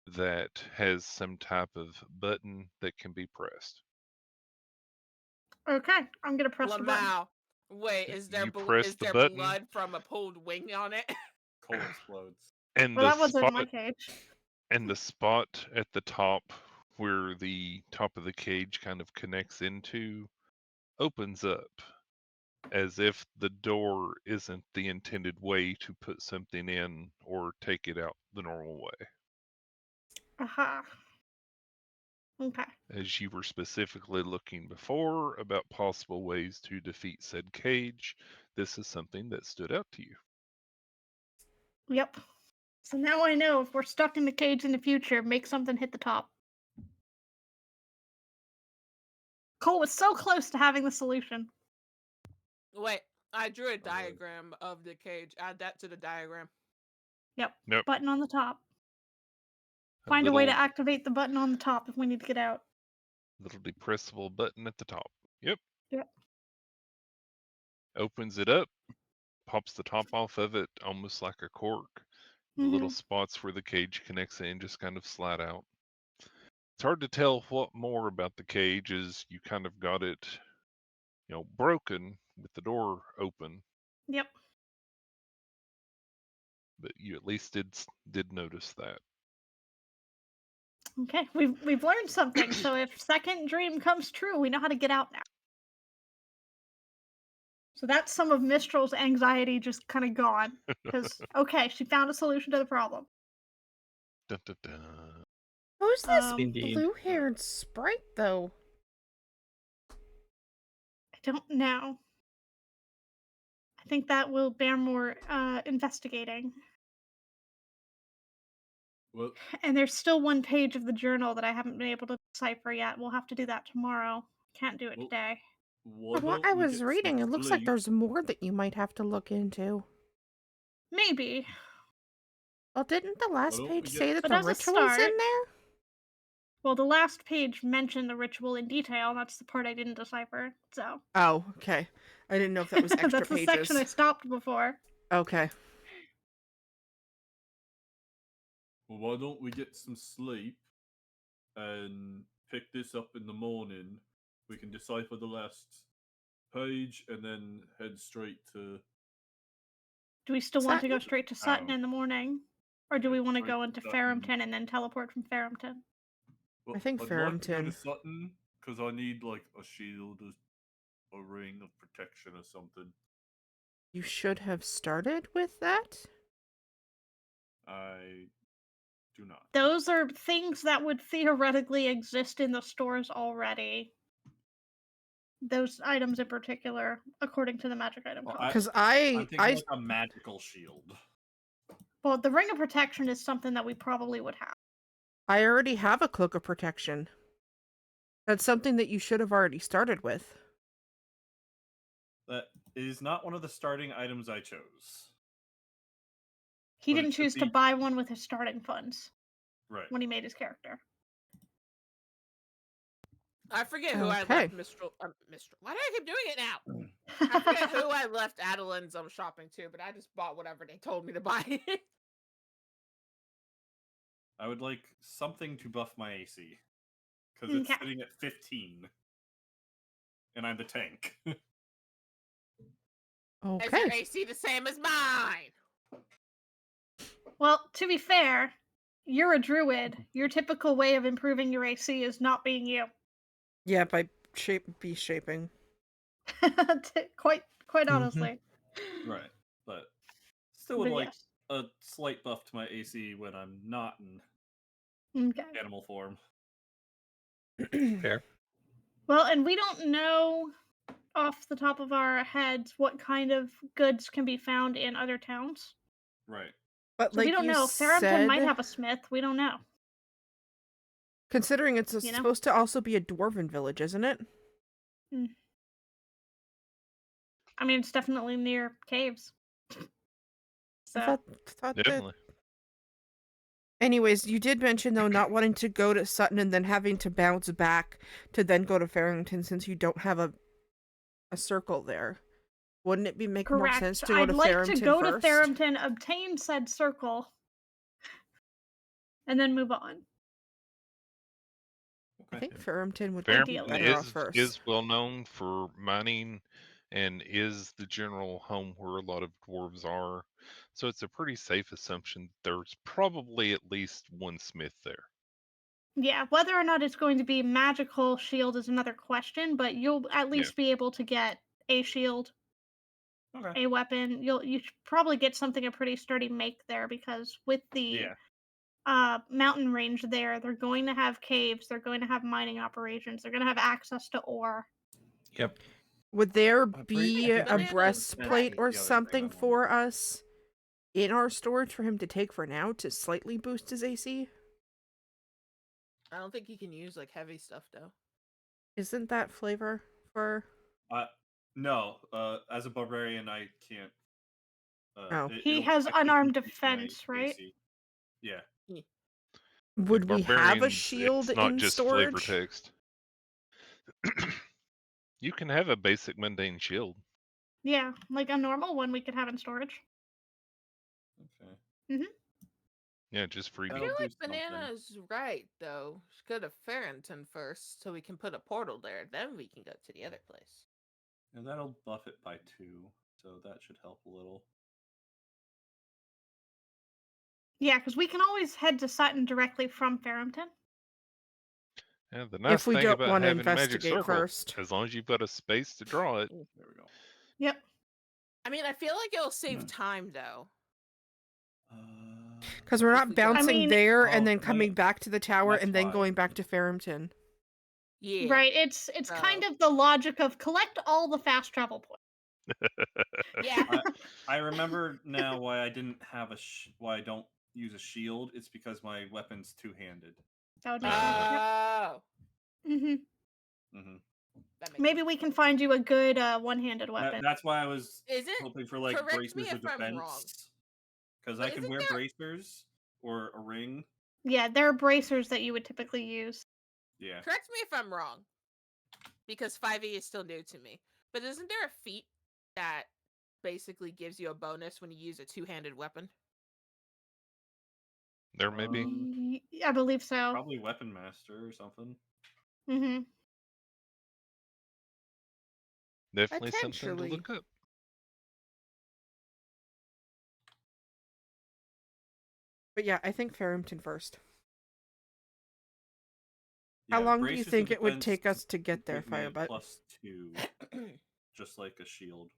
that has some type of button that can be pressed. Okay, I'm gonna press the button. Lamau. Wait, is there You press the button, blood from a pulled wing on it? Cole explodes. and Well, the that wasn't spot my cage. and the spot at the top where the top of the cage kind of connects into opens up as if the door isn't the intended way to put something in or take it out the normal way. Aha. Okay. As you were specifically looking before about possible ways to defeat said cage, this is something that stood out to you. Yep. So now I know if we're stuck in the cage in the future, make something hit the top. Cole was so close to having the solution. Wait, I drew a Alright. diagram of the cage. Add that to the diagram. Yep. Nope. Button on the top. A Find a way to little, activate the button on the top if we need to get out. little depressible button at the top. Yep. Yep. Opens it up, pops the top off of it almost like a cork. The little spots where the cage connects in just kind of slide out. It's hard to tell what more about the cage as you kind of got it, broken with the door open, Yep. but you at least did notice that. Okay, we've learned something. So if second dream comes true, we know how to get out now. So that's some of Mistral's anxiety just kind of gone. Because okay, she found a solution to the problem. Dun, dun, dun. Who's this Indeed. blue-haired sprite, though? I don't know. I think that will bear more investigating. Well, And there's still one page of the journal that I haven't been able to decipher yet. We'll have to do that tomorrow. Can't do it Well, today. why From what don't I we was get some reading, it looks like sleep? there's more that you might have to look into. Maybe. Well, didn't the last don't we page get- say that But the as a ritual's in start- there? Well, the last page mentioned the ritual in detail. And that's the part I didn't decipher. So Oh, okay. I didn't know if that was extra that's the pages. section I stopped before. Okay. Well, why don't we get some sleep and pick this up in the morning? We can decipher the last page and then head straight to. Do we still want to go Sutton? straight to Sutton Oh. in the morning? Or do Yeah, we want to straight go to into Sutton. Fairhampton and then teleport from Fairhampton? Well, I think I'd like to go to Fairhampton. Sutton because I need like a shield, a ring of protection, or something. You should have started with that? I do not. Those are things that would theoretically exist in the stores already. Those items in particular, according to the magic item Well, code. Because I'm thinking I like a magical shield. Well, the ring of protection is something that we probably would have. I already have a cloak of protection. That's something that you should have already started with. That is not one of the starting items I chose. He But it didn't should choose to be- buy one with his starting funds Right. when he made his character. I forget who I Okay. left Mistral. Mistral. Why do I keep doing it now? I forget who I left Adelyn's shopping to, but I just bought whatever they told me to buy. I would like something to buff my AC. Because it's Okay. sitting at 15. And I'm the tank. Is Okay. your AC the same as mine? Well, to be fair, you're a druid. Your typical way of improving your AC is not being you. Yeah, by shaping. quite Mhm. honestly. Right. But still would But like yes. a slight buff to my AC when I'm not in Okay. animal form. Fair. Well, and we don't know off the top of our heads what kind of goods can be found in other towns. Right. But So like we don't you know. Fairhampton might said, have a smith. We don't know. considering it's You know? supposed to also be a dwarven village, isn't it? I mean, it's definitely near caves. So I thought that. Definitely. Anyways, you did mention though not wanting to go to Sutton and then having to bounce back to then go to Farrington since you don't have a circle there. Wouldn't it make more correct. sense to go I'd to like Farrington to go first? to Fairhampton, obtain said circle, and then move on. I Okay. think Farrington would Fairhampton be Ideally. better off first. is well known for mining and is the general home where a lot of dwarves are. So it's a pretty safe assumption there's probably at least one smith there. Yeah, whether or not it's going to be magical shield is another question, but you'll at least be able to get a shield, Okay. a weapon. You should probably get something a pretty sturdy make there because with the mountain range there, they're going to have caves, they're going to have mining operations, they're going to have access to ore. Yep. Would there Break- be I a think breastplate that's or the other thing I something wanted. for us in our storage for him to take for now to slightly boost his AC? I don't think you can use like heavy stuff though. Isn't that flavor for? No. As a barbarian, I can't. Oh. He it'll has actually unarmed decrease my defense, right? AC. Yeah. Would we have a Barbarians, shield it's not in just storage? flavor text. You can have a basic mundane shield. Yeah, like a normal one we could have in storage. Okay. Yeah, just I freebie. That'll feel do like something. Banana's right though. Just go to Farrington first, so we can put a portal there. Then we can go to the other place. And that'll buff it by 2, so that should help a little. Yeah, because we can always head to Sutton directly from Farrington. Yeah, the nice we thing don't about wanna having a magic investigate circle, first. as long as you've got a space to draw it. There we go. Yep. I mean, I feel like it'll save time though. Because we're If not we go- bouncing I mean- there Oh, and then right. coming back to the tower That's and then why. going back to Farrington. Yeah. Right. It's kind of the logic of collect all the fast travel points. Yeah. I remember now why I didn't have why I don't use a shield. It's because my weapon's two-handed. That would be Oh. Mm-hmm. Mm-hmm. That makes Maybe sense. we can find you a good one-handed weapon. That's why I was Is it? hoping for like Correct me bracers of if I'm wrong. defense. Because But I can isn't wear there- bracers or a ring. Yeah, there are bracers that you would typically use. Yeah. Correct me if I'm wrong, because 5e is still new to me. But isn't there a feat that basically gives you a bonus when you use a two-handed weapon? There may be. I believe so. Probably weapon master or something. Mm-hmm. Definitely something to Potentially. look up. But yeah, I think Farrington first. Yeah, How long do you bracers of think it would defense take us to get there, give me a Firebutt? +2, just like a shield.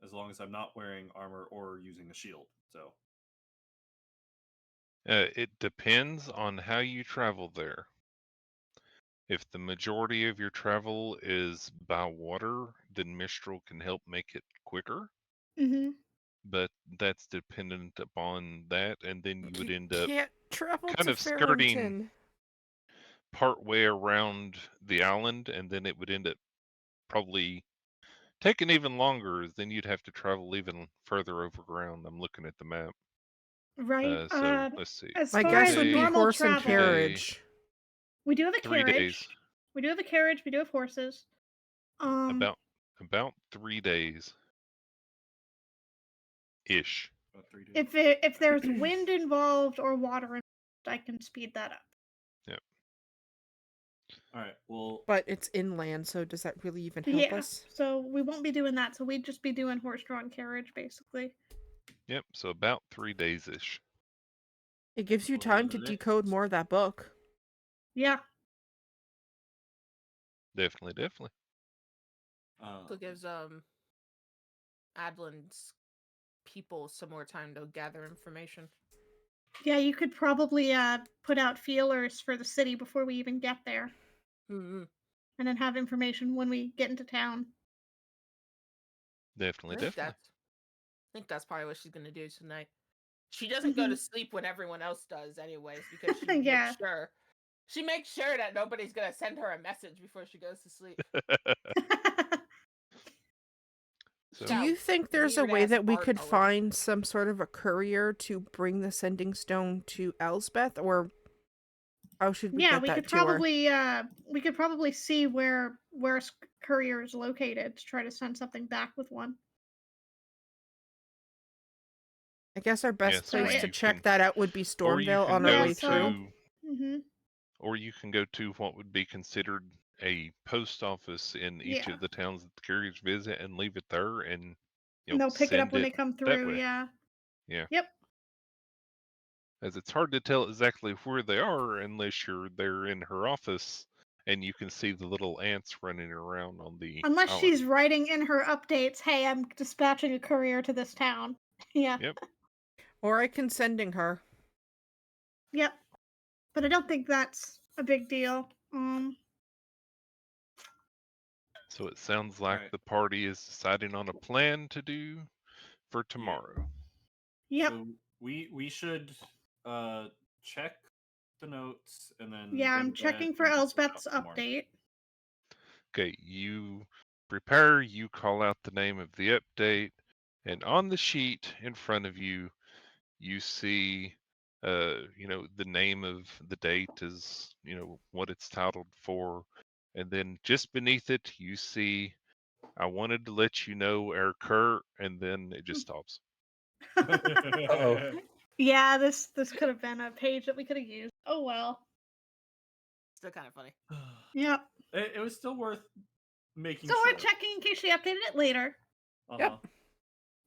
As long as I'm not wearing armor or using a shield. So It depends on how you travel there. If the majority of your travel is by water, then Mistral can help make it quicker. Mm-hmm. but that's dependent upon that, and then you would You end up can't travel kind to of skirting Farrington. part way around the island, and then it would end up probably taking even longer. Then you'd have to travel even further over ground. I'm looking at the map. Right. So let's see. As My far guess as would be normal horse and travel, carriage. we do have a 3 days. carriage. We do have a carriage. We do have horses. About 3 days ish. About 3 days. If there's wind involved or water involved, I can speed that up. Yep. All right. Well, But it's inland, so does that really even help Yeah. us? So we won't be doing that. So we'd just be doing horse-drawn carriage, basically. Yep. So about 3 days ish. It gives you time to decode more of that book. Yeah. Definitely. So it gives Adlin's people some more time to gather information. Yeah, you could probably put out feelers for the city before we even get there, Mm-hmm. and then have information when we get into town. Definitely. I think that's probably what she's gonna do tonight. She doesn't go to sleep when everyone else does, anyways, because she Yeah. makes sure that nobody's gonna send her a message before she goes to sleep. So, Do you think there's a way weird-ass that we art could already. find some sort of a courier to bring the sending stone to Elsbeth, or how should we Yeah, get we that could to her? probably see where courier is located to try to send something back with one. I guess our best Yes, or place to you check can- that out would be or you Stormvale can on our go way so- through. Mm-hmm. or you can go to what would be considered a post office in each Yeah. of the towns that the carriers visit and leave it there, and And they'll pick it up send when they come that through. way. Yeah. Yeah. Yep. As it's hard to tell exactly where they are unless you're there in her office and you can see the little ants running around on the Unless island. she's writing in her updates, "Hey, I'm dispatching a courier to this town." Yeah. Yep. Or I can sending her. Yep. But I don't think that's a big deal. So it sounds like Alright. the party is deciding on a plan to do for tomorrow. Yep. So we should check the notes and then Yeah, go I'm to bed checking for and just wake up Elsbeth's in the morning. update. Okay, you prepare, you call out the name of the update, and on the sheet in front of you, you see the name of the date is, what it's titled for, and then just beneath it you see, I wanted to let you know, Kurt, and then it just stops. Uh-oh. Yeah, this could have been a page that we could have used. Oh well. Still kind of funny. Yep. It was still worth making So sure. we're checking in case she updated it later. Uh-huh. Yep.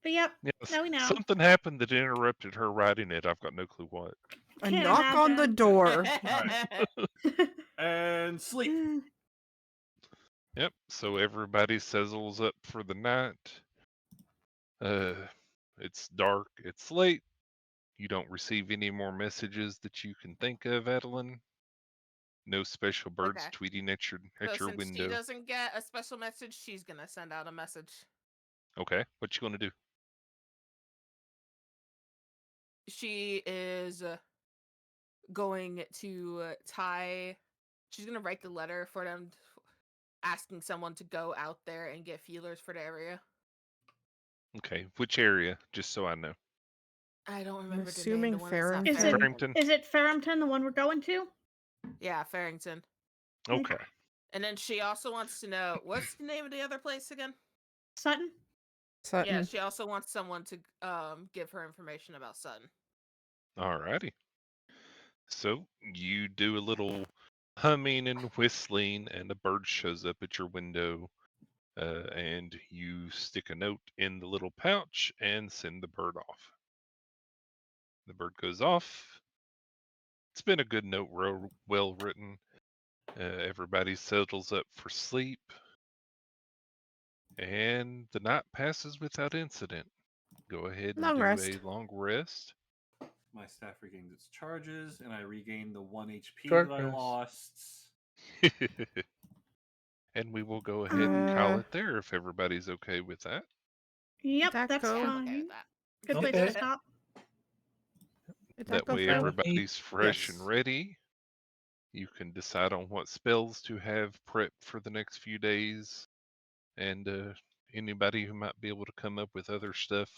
But yep, Yes, now we know. something happened that interrupted her writing it. I've got no clue what. A Can't knock on the imagine. door. And sleep. Yep, so everybody settles up for the night. It's dark, it's late. You don't receive any more messages that you can think of, Adeline. No special birds Okay. tweeting at your So since she window. doesn't get a special message, she's gonna send out a message. Okay, what you gonna do? She is going to tie. She's gonna write the letter for them, asking someone to go out there and get feelers for the area. Okay, which area? Just so I know. I don't remember the assuming name. The one that's not Is it- Farrington. Is it Farrington, the one we're going to? Yeah, Farrington. Okay. And then she also wants to know, what's the name of the other place again? Sutton? Sutton. Yeah, she also wants someone to give her information about Sutton. Alrighty. So you do a little humming and whistling, and a bird shows up at your window, and you stick a note in the little pouch and send the bird off. The bird goes off. It's been a good note, well written. Everybody settles up for sleep, and the night passes without incident. Go ahead and Long do rest. a long rest. My staff regains its charges, and I regain the 1 HP Short that I rest. lost. And we will go ahead and call Uh, it there if everybody's okay with that. Yep, That that's go? Yeah, I'm fine. okay with that. Good place Okay. to stop. That Go way through. everybody's fresh and Yes. ready. You can decide on what spells to have prepped for the next few days. And anybody who might be able to come up with other stuff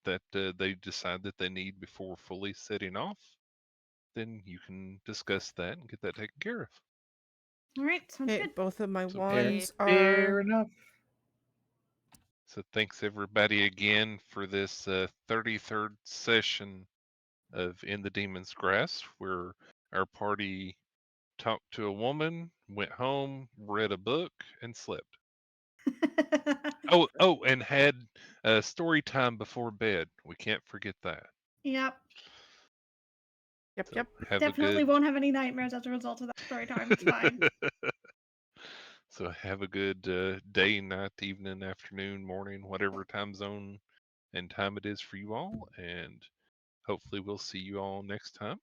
that they decide that they need before fully setting off, then you can discuss that and get that taken care of. All right, sounds Okay, good. both of my So- wands are. Fair enough. So thanks everybody again for this 33rd session of In the Demon's Grass, where our party talked to a woman, went home, read a book, and slept. Oh, and had story time before bed. We can't forget that. Yep. Yep, So yep. have Definitely a good. won't have any nightmares as a result of that story time. It's fine. So have a good day, night, evening, afternoon, morning, whatever time zone and time it is for you all. And hopefully we'll see you all next time